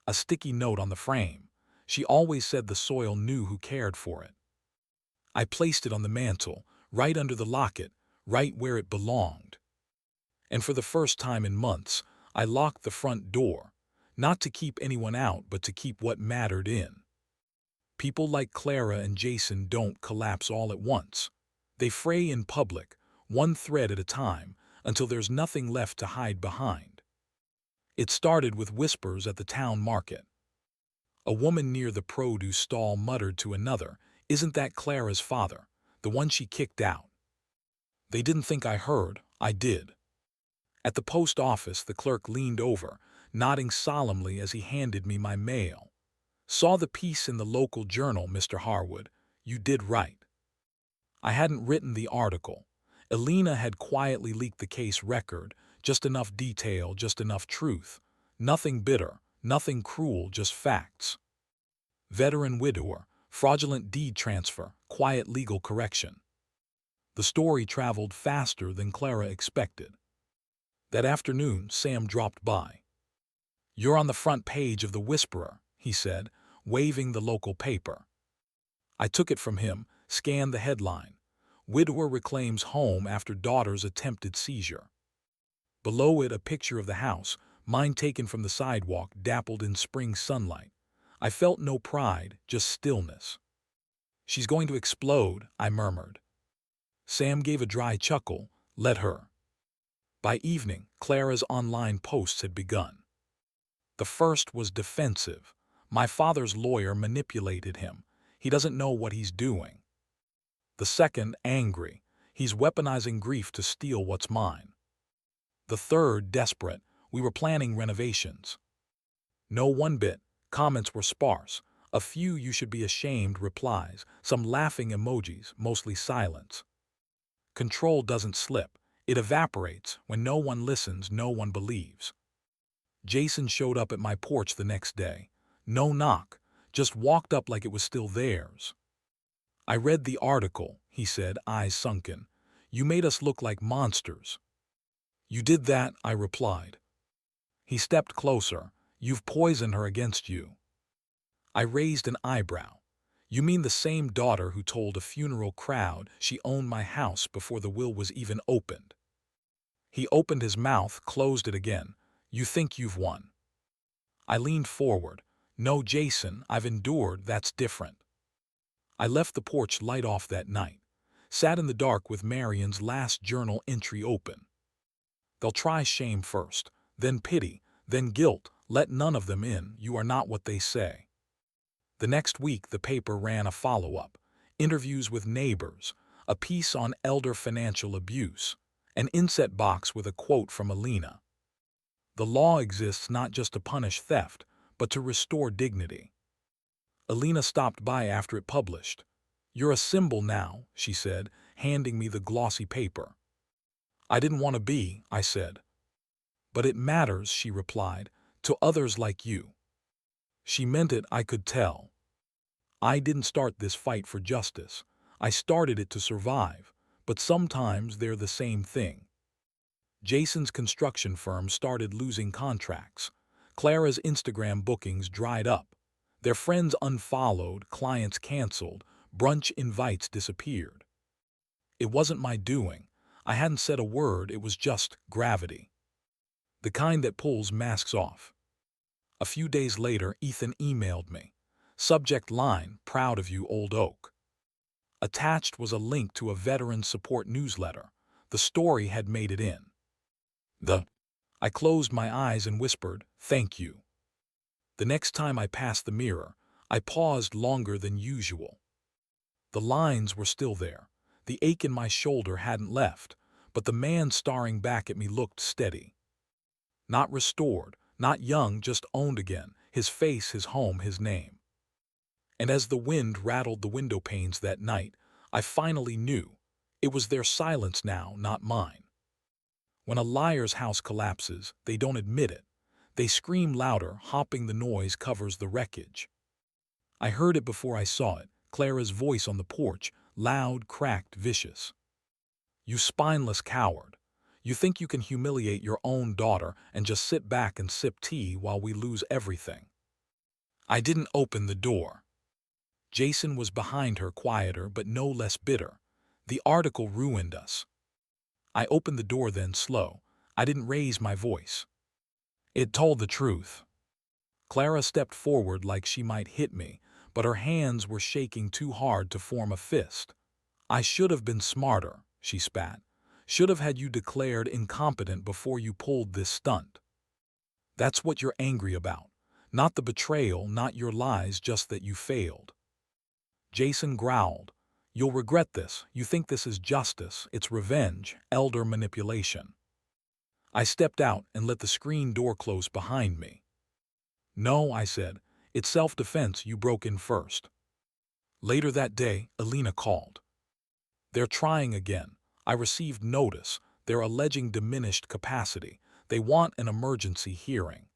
A sticky note on the frame. She always said the soil knew who cared for it. I placed it on the mantel, right under the locket, right where it belonged. And for the first time in months, I locked the front door, not to keep anyone out but to keep what mattered in. People like Clara and Jason don't collapse all at once. They fray in public, one thread at a time, until there's nothing left to hide behind. It started with whispers at the town market. A woman near the produce stall muttered to another, "Isn't that Clara's father, the one she kicked out?" They didn't think I heard. I did. At the post office, the clerk leaned over, nodding solemnly as he handed me my mail. "Saw the piece in the local journal, Mr. Harwood. You did right." I hadn't written the article. Elena had quietly leaked the case record, just enough detail, just enough truth. Nothing bitter, nothing cruel, just facts. Veteran widower, fraudulent deed transfer, quiet legal correction. The story traveled faster than Clara expected. That afternoon, Sam dropped by. "You're on the front page of the Whisperer," he said, waving the local paper. I took it from him, scanned the headline. "Widower reclaims home after daughter's attempted seizure." Below it, a picture of the house, mine taken from the sidewalk, dappled in spring sunlight. I felt no pride, just stillness. "She's going to explode," I murmured. Sam gave a dry chuckle. "Let her." By evening, Clara's online posts had begun. The first was defensive. "My father's lawyer manipulated him. He doesn't know what he's doing." The second, angry. "He's weaponizing grief to steal what's mine." The third, desperate. "We were planning renovations." No one bit. Comments were sparse. A few "you should be ashamed" replies, some laughing emojis, mostly silence. Control doesn't slip. It evaporates. When no one listens, no one believes. Jason showed up at my porch the next day. No knock, just walked up like it was still theirs. "I read the article," he said, eyes sunken. "You made us look like monsters." "You did that," I replied. He stepped closer. "You've poisoned her against you." I raised an eyebrow. "You mean the same daughter who told a funeral crowd she owned my house before the will was even opened?" He opened his mouth, closed it again. "You think you've won." I leaned forward. "No, Jason, I've endured. That's different." I left the porch light off that night. Sat in the dark with Marianne's last journal entry open. "They'll try shame first, then pity, then guilt. Let none of them in. You are not what they say." The next week, the paper ran a follow-up. Interviews with neighbors, a piece on elder financial abuse, an inset box with a quote from Elena. The law exists not just to punish theft, but to restore dignity. Elena stopped by after it published. "You're a symbol now," she said, handing me the glossy paper. "I didn't want to be," I said. "But it matters," she replied, "to others like you." She meant it, I could tell. I didn't start this fight for justice. I started it to survive, but sometimes they're the same thing. Jason's construction firm started losing contracts. Clara's Instagram bookings dried up. Their friends unfollowed, clients canceled, brunch invites disappeared. It wasn't my doing. I hadn't said a word, it was just gravity. The kind that pulls masks off. A few days later, Ethan emailed me. Subject line, "Proud of you, Old Oak." Attached was a link to a veteran support newsletter. The story had made it in. I closed my eyes and whispered, "Thank you." The next time I passed the mirror, I paused longer than usual. The lines were still there, The ache in my shoulder hadn't left, but the man staring back at me looked steady. Not restored, not young, just owned again, his face, his home, his name. And as the wind rattled the window panes that night, I finally knew. It was their silence now, not mine. When a liar's house collapses, they don't admit it. They scream louder, hoping the noise covers the wreckage. I heard it before I saw it, Clara's voice on the porch, loud, cracked, vicious. You spineless coward. You think you can humiliate your own daughter and just sit back and sip tea while we lose everything. I didn't open the door. Jason was behind her, quieter but no less bitter. The article ruined us. I opened the door then, slow. I didn't raise my voice. It told the truth. Clara stepped forward like she might hit me, but her hands were shaking too hard to form a fist. I should have been smarter, she spat. Should have had you declared incompetent before you pulled this stunt. That's what you're angry about. Not the betrayal, not your lies, just that you failed. Jason growled. You'll regret this. You think this is justice. It's revenge, elder manipulation. I stepped out and let the screen door close behind me. No, I said. It's self-defense. You broke in first. Later that day, Alina called. They're trying again. I received notice. They're alleging diminished capacity. They want an emergency hearing.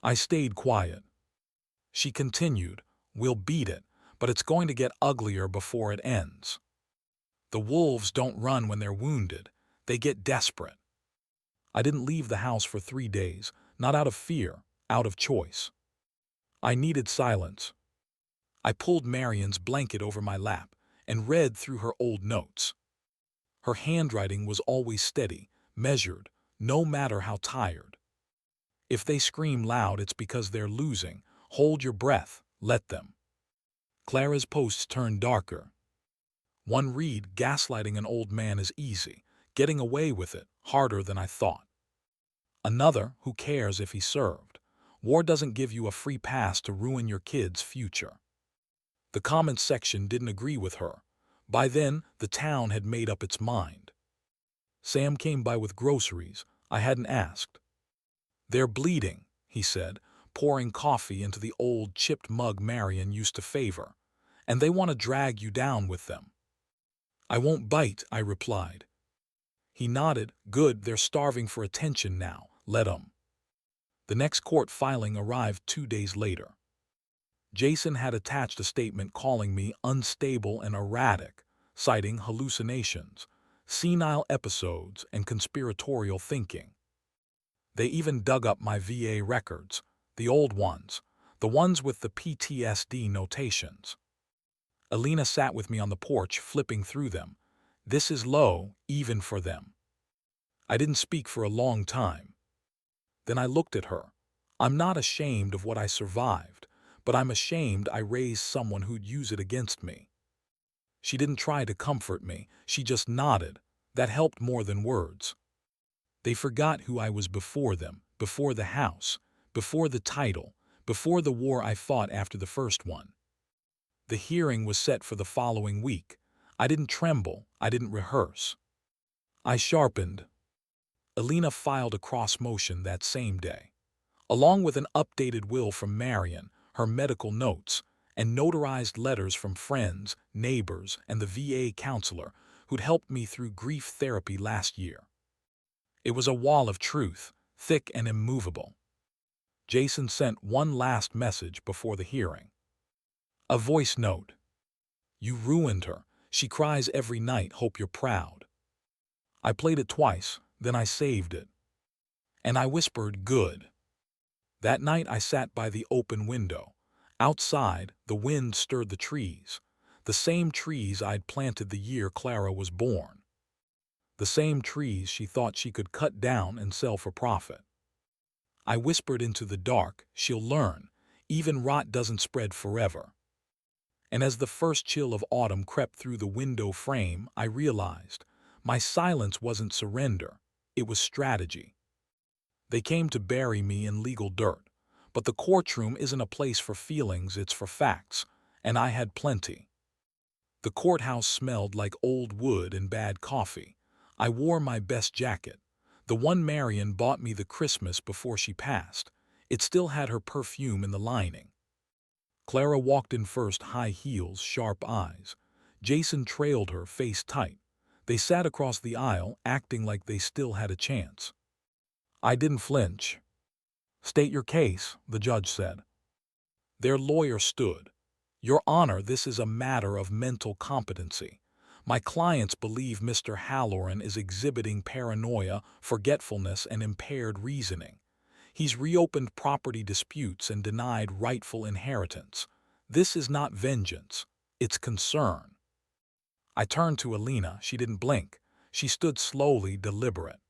I stayed quiet. She continued, we'll beat it, but it's going to get uglier before it ends. The wolves don't run when they're wounded. They get desperate. I didn't leave the house for 3 days, not out of fear, out of choice. I needed silence. I pulled Marianne's blanket over my lap and read through her old notes. Her handwriting was always steady, measured, no matter how tired. If they scream loud, it's because they're losing. Hold your breath, let them. Clara's posts turned darker. One read, gaslighting an old man is easy. Getting away with it, harder than I thought. Another, who cares if he served? War doesn't give you a free pass to ruin your kid's future. The comments section didn't agree with her. By then, the town had made up its mind. Sam came by with groceries. I hadn't asked. They're bleeding, he said, pouring coffee into the old chipped mug Marianne used to favor. And they want to drag you down with them. I won't bite, I replied. He nodded. Good, they're starving for attention now. Let 'em. The next court filing arrived 2 days later. Jason had attached a statement calling me unstable and erratic, citing hallucinations, senile episodes, and conspiratorial thinking. They even dug up my VA records, the old ones, the ones with the PTSD notations. Alina sat with me on the porch, flipping through them. This is low, even for them. I didn't speak for a long time. Then I looked at her. I'm not ashamed of what I survived, but I'm ashamed I raised someone who'd use it against me. She didn't try to comfort me. She just nodded. That helped more than words. They forgot who I was before them, before the house, before the title, before the war I fought after the first one. The hearing was set for the following week. I didn't tremble. I didn't rehearse. I sharpened. Alina filed a cross motion that same day, along with an updated will from Marianne, her medical notes, and notarized letters from friends, neighbors, and the VA counselor who'd helped me through grief therapy last year. It was a wall of truth, thick and immovable. Jason sent one last message before the hearing. A voice note. You ruined her. She cries every night. Hope you're proud. I played it twice, then I saved it. And I whispered, good. That night I sat by the open window. Outside, the wind stirred the trees. The same trees I'd planted the year Clara was born. The same trees she thought she could cut down and sell for profit. I whispered into the dark, she'll learn. Even rot doesn't spread forever. And as the first chill of autumn crept through the window frame, I realized my silence wasn't surrender, it was strategy. They came to bury me in legal dirt, but the courtroom isn't a place for feelings, it's for facts, and I had plenty. The courthouse smelled like old wood and bad coffee. I wore my best jacket, the one Marianne bought me the Christmas before she passed. It still had her perfume in the lining. Clara walked in first, high heels, sharp eyes. Jason trailed her, face tight. They sat across the aisle, acting like they still had a chance. I didn't flinch. "State your case," the judge said. Their lawyer stood. "Your Honor, this is a matter of mental competency. My clients believe Mr. Halloran is exhibiting paranoia, forgetfulness, and impaired reasoning. He's reopened property disputes and denied rightful inheritance. This is not vengeance. It's concern." I turned to Alina. She didn't blink. She stood slowly, deliberate.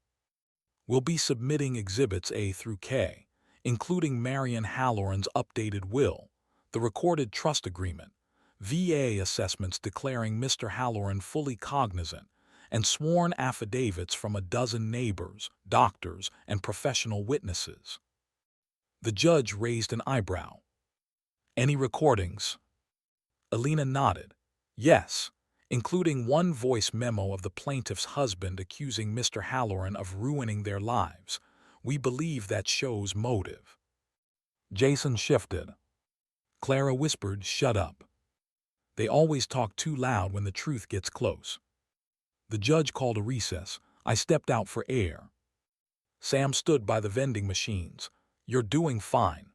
"We'll be submitting Exhibits A through K, including Marianne Halloran's updated will, the recorded trust agreement, VA assessments declaring Mr. Halloran fully cognizant, and sworn affidavits from a dozen neighbors, doctors, and professional witnesses." The judge raised an eyebrow. "Any recordings?" Alina nodded. "Yes, including one voice memo of the plaintiff's husband accusing Mr. Halloran of ruining their lives. We believe that shows motive." Jason shifted. Clara whispered, "Shut up. They always talk too loud when the truth gets close." The judge called a recess. I stepped out for air. Sam stood by the vending machines. "You're doing fine."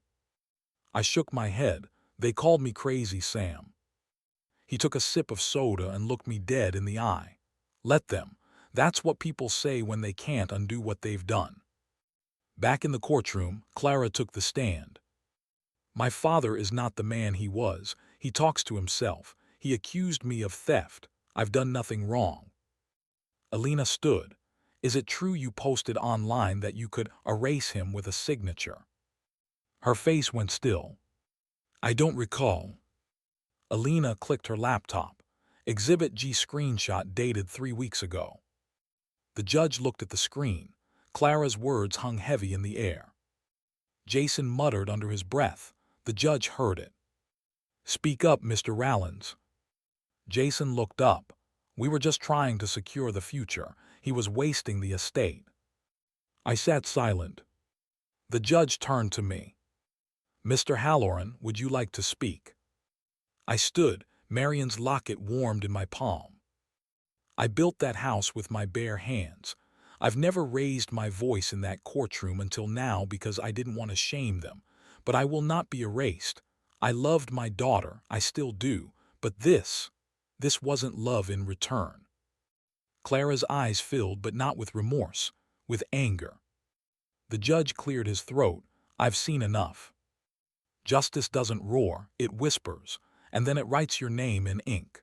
I shook my head. "They called me crazy, Sam." He took a sip of soda and looked me dead in the eye. "Let them. That's what people say when they can't undo what they've done." Back in the courtroom, Clara took the stand. "My father is not the man he was. He talks to himself. He accused me of theft. I've done nothing wrong." Alina stood. "Is it true you posted online that you could erase him with a signature?" Her face went still. "I don't recall." Alina clicked her laptop. "Exhibit G screenshot dated 3 weeks ago." The judge looked at the screen. Clara's words hung heavy in the air. Jason muttered under his breath. The judge heard it. "Speak up, Mr. Rallins." Jason looked up. "We were just trying to secure the future. He was wasting the estate." I sat silent. The judge turned to me. "Mr. Halloran, would you like to speak?" I stood. Marianne's locket warmed in my palm. "I built that house with my bare hands. I've never raised my voice in that courtroom until now because I didn't want to shame them. But I will not be erased. I loved my daughter, I still do, but this wasn't love in return." Clara's eyes filled, but not with remorse, with anger. The judge cleared his throat. "I've seen enough. Justice doesn't roar, it whispers, and then it writes your name in ink."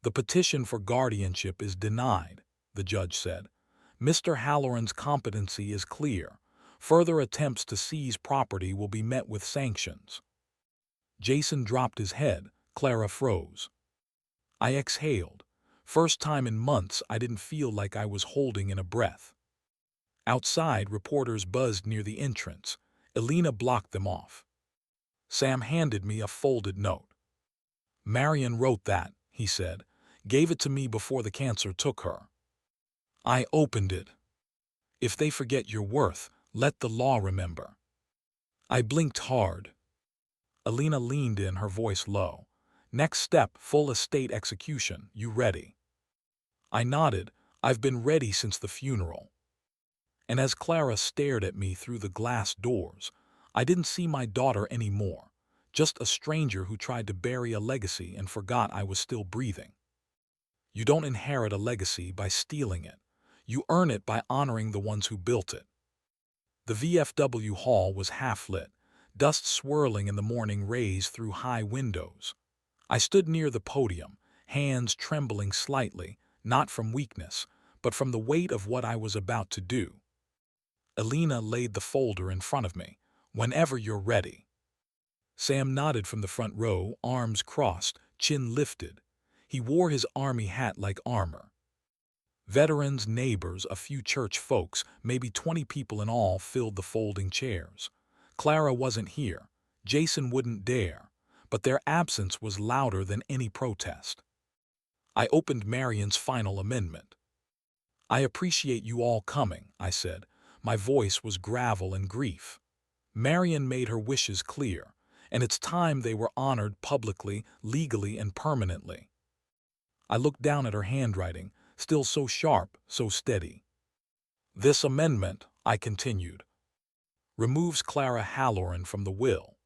"The petition for guardianship is denied," the judge said. "Mr. Halloran's competency is clear. Further attempts to seize property will be met with sanctions." Jason dropped his head. Clara froze. I exhaled. First time in months I didn't feel like I was holding in a breath. Outside, reporters buzzed near the entrance. Alina blocked them off. Sam handed me a folded note. "Marianne wrote that," he said. "Gave it to me before the cancer took her." I opened it. "If they forget your worth, let the law remember." I blinked hard. Alina leaned in, her voice low. "Next step, full estate execution. You ready?" I nodded. "I've been ready since the funeral." And as Clara stared at me through the glass doors, I didn't see my daughter anymore, just a stranger who tried to bury a legacy and forgot I was still breathing. You don't inherit a legacy by stealing it. You earn it by honoring the ones who built it. The VFW hall was half-lit, dust swirling in the morning rays through high windows. I stood near the podium, hands trembling slightly, not from weakness, but from the weight of what I was about to do. Alina laid the folder in front of me. "Whenever you're ready." Sam nodded from the front row, arms crossed, chin lifted. He wore his army hat like armor. Veterans, neighbors, a few church folks, maybe 20 people in all, filled the folding chairs. Clara wasn't here. Jason wouldn't dare. But their absence was louder than any protest. I opened Marianne's final amendment. "I appreciate you all coming," I said. My voice was gravel and grief. Marianne made her wishes clear, and it's time they were honored publicly, legally, and permanently. I looked down at her handwriting, still so sharp, so steady. "This amendment," I continued, "removes Clara Halloran from the will.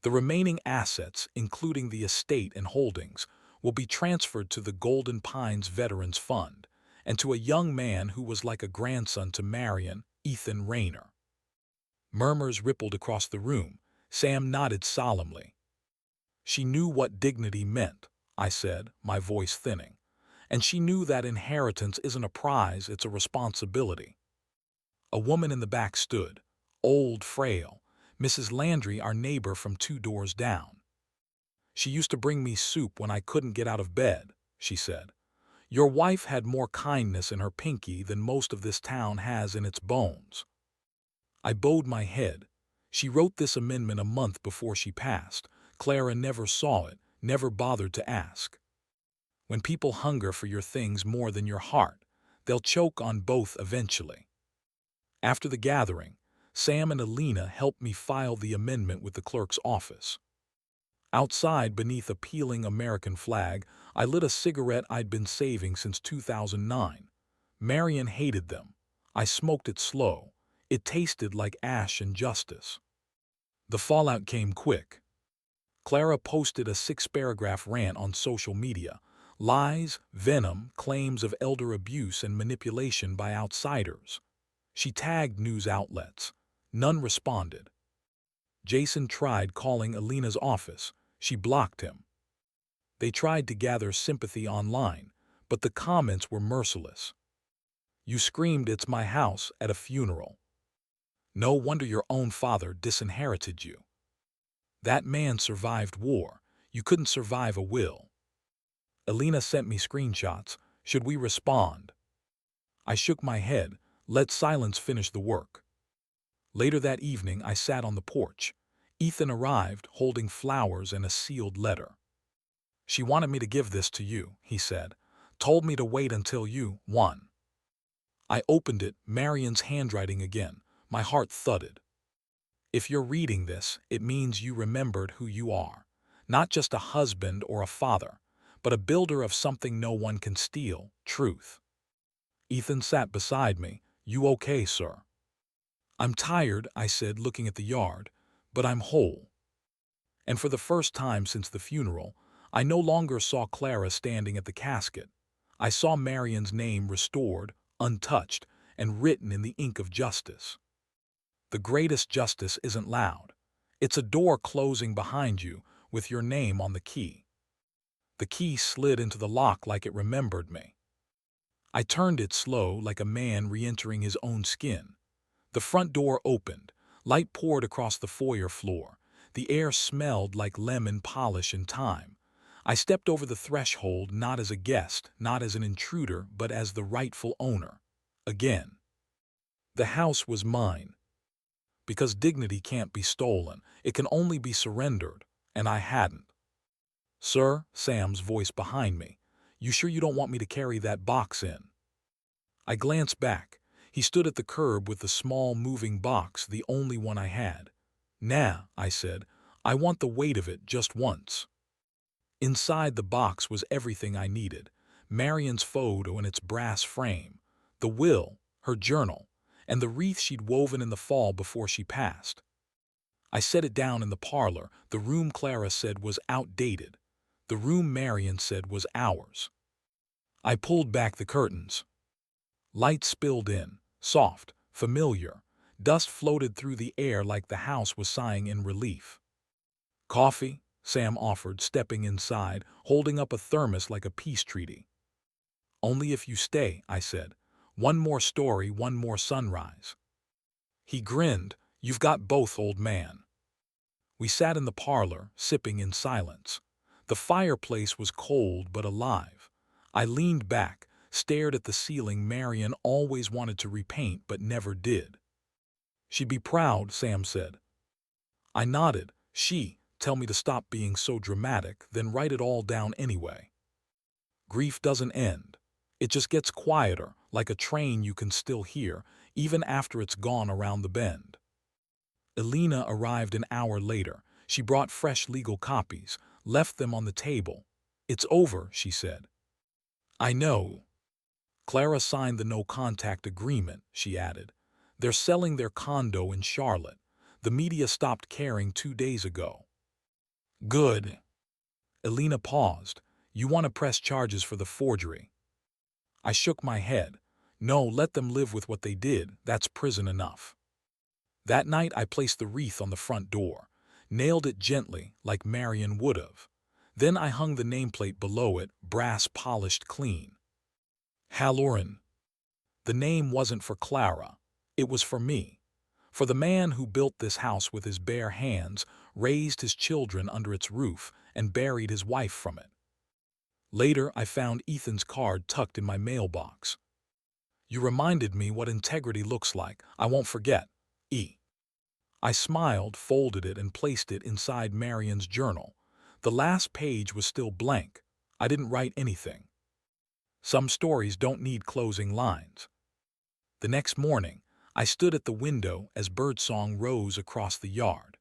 The remaining assets, including the estate and holdings, will be transferred to the Golden Pines Veterans Fund and to a young man who was like a grandson to Marianne, Ethan Rayner." Murmurs rippled across the room. Sam nodded solemnly. "She knew what dignity meant," I said, my voice thinning. "And she knew that inheritance isn't a prize, it's a responsibility." A woman in the back stood, old, frail, Mrs. Landry, our neighbor from 2 doors down. "She used to bring me soup when I couldn't get out of bed," she said. "Your wife had more kindness in her pinky than most of this town has in its bones." I bowed my head. She wrote this amendment a month before she passed. Clara never saw it, never bothered to ask. When people hunger for your things more than your heart, they'll choke on both eventually. After the gathering, Sam and Alina helped me file the amendment with the clerk's office. Outside, beneath a peeling American flag, I lit a cigarette I'd been saving since 2009. Marianne hated them. I smoked it slow. It tasted like ash and justice. The fallout came quick. Clara posted a 6-paragraph rant on social media. Lies, venom, claims of elder abuse and manipulation by outsiders. She tagged news outlets. None responded. Jason tried calling Alina's office. She blocked him. They tried to gather sympathy online, but the comments were merciless. "You screamed 'it's my house' at a funeral. No wonder your own father disinherited you. That man survived war. You couldn't survive a will." Alina sent me screenshots. "Should we respond?" I shook my head. Let silence finish the work. Later that evening, I sat on the porch. Ethan arrived, holding flowers and a sealed letter. "She wanted me to give this to you," he said. "Told me to wait until you won." I opened it, Marianne's handwriting again. My heart thudded. "If you're reading this, it means you remembered who you are. Not just a husband or a father, but a builder of something no one can steal, truth." Ethan sat beside me. "You okay, sir?" "I'm tired," I said, looking at the yard, "but I'm whole." And for the first time since the funeral, I no longer saw Clara standing at the casket. I saw Marianne's name restored, untouched, and written in the ink of justice. The greatest justice isn't loud. It's a door closing behind you with your name on the key. The key slid into the lock like it remembered me. I turned it slow, like a man re-entering his own skin. The front door opened. Light poured across the foyer floor. The air smelled like lemon polish and thyme. I stepped over the threshold not as a guest, not as an intruder, but as the rightful owner. Again. The house was mine. Because dignity can't be stolen. It can only be surrendered, and I hadn't. "Sir," Sam's voice behind me, "you sure you don't want me to carry that box in?" I glanced back. He stood at the curb with the small moving box, the only one I had. "Nah," I said, "I want the weight of it just once." Inside the box was everything I needed. Marianne's photo in its brass frame, the will, her journal, and the wreath she'd woven in the fall before she passed. I set it down in the parlor, the room Clara said was outdated, the room Marianne said was ours. I pulled back the curtains. Light spilled in, soft, familiar. Dust floated through the air like the house was sighing in relief. "Coffee?" Sam offered, stepping inside, holding up a thermos like a peace treaty. "Only if you stay," I said. "One more story, one more sunrise." He grinned. "You've got both, old man." We sat in the parlor, sipping in silence. The fireplace was cold but alive. I leaned back, stared at the ceiling Marianne always wanted to repaint but never did. "She'd be proud," Sam said. I nodded. "Tell me to stop being so dramatic, then write it all down anyway." Grief doesn't end. It just gets quieter, like a train you can still hear, even after it's gone around the bend. Elena arrived an hour later. She brought fresh legal copies, left them on the table. "It's over," she said. "I know." Clara signed the no-contact agreement, she added. "They're selling their condo in Charlotte. The media stopped caring 2 days ago." "Good." Elena paused. "You want to press charges for the forgery?" I shook my head. "No, let them live with what they did. That's prison enough." That night I placed the wreath on the front door, nailed it gently like Marianne would have. Then I hung the nameplate below it, brass polished clean. Halloran. The name wasn't for Clara. It was for me. For the man who built this house with his bare hands, raised his children under its roof, and buried his wife from it. Later, I found Ethan's card tucked in my mailbox. "You reminded me what integrity looks like. I won't forget. E." I smiled, folded it, and placed it inside Marianne's journal. The last page was still blank. I didn't write anything. Some stories don't need closing lines. The next morning, I stood at the window as birdsong rose across the yard.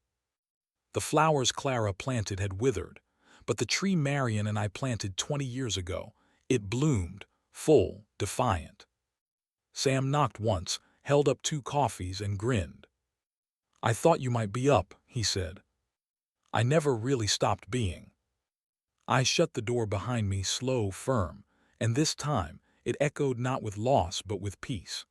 The flowers Clara planted had withered, but the tree Marianne and I planted 20 years ago, it bloomed, full, defiant. Sam knocked once, held up 2 coffees, and grinned. "I thought you might be up," he said. I never really stopped being. I shut the door behind me, slow, firm, and this time it echoed not with loss but with peace.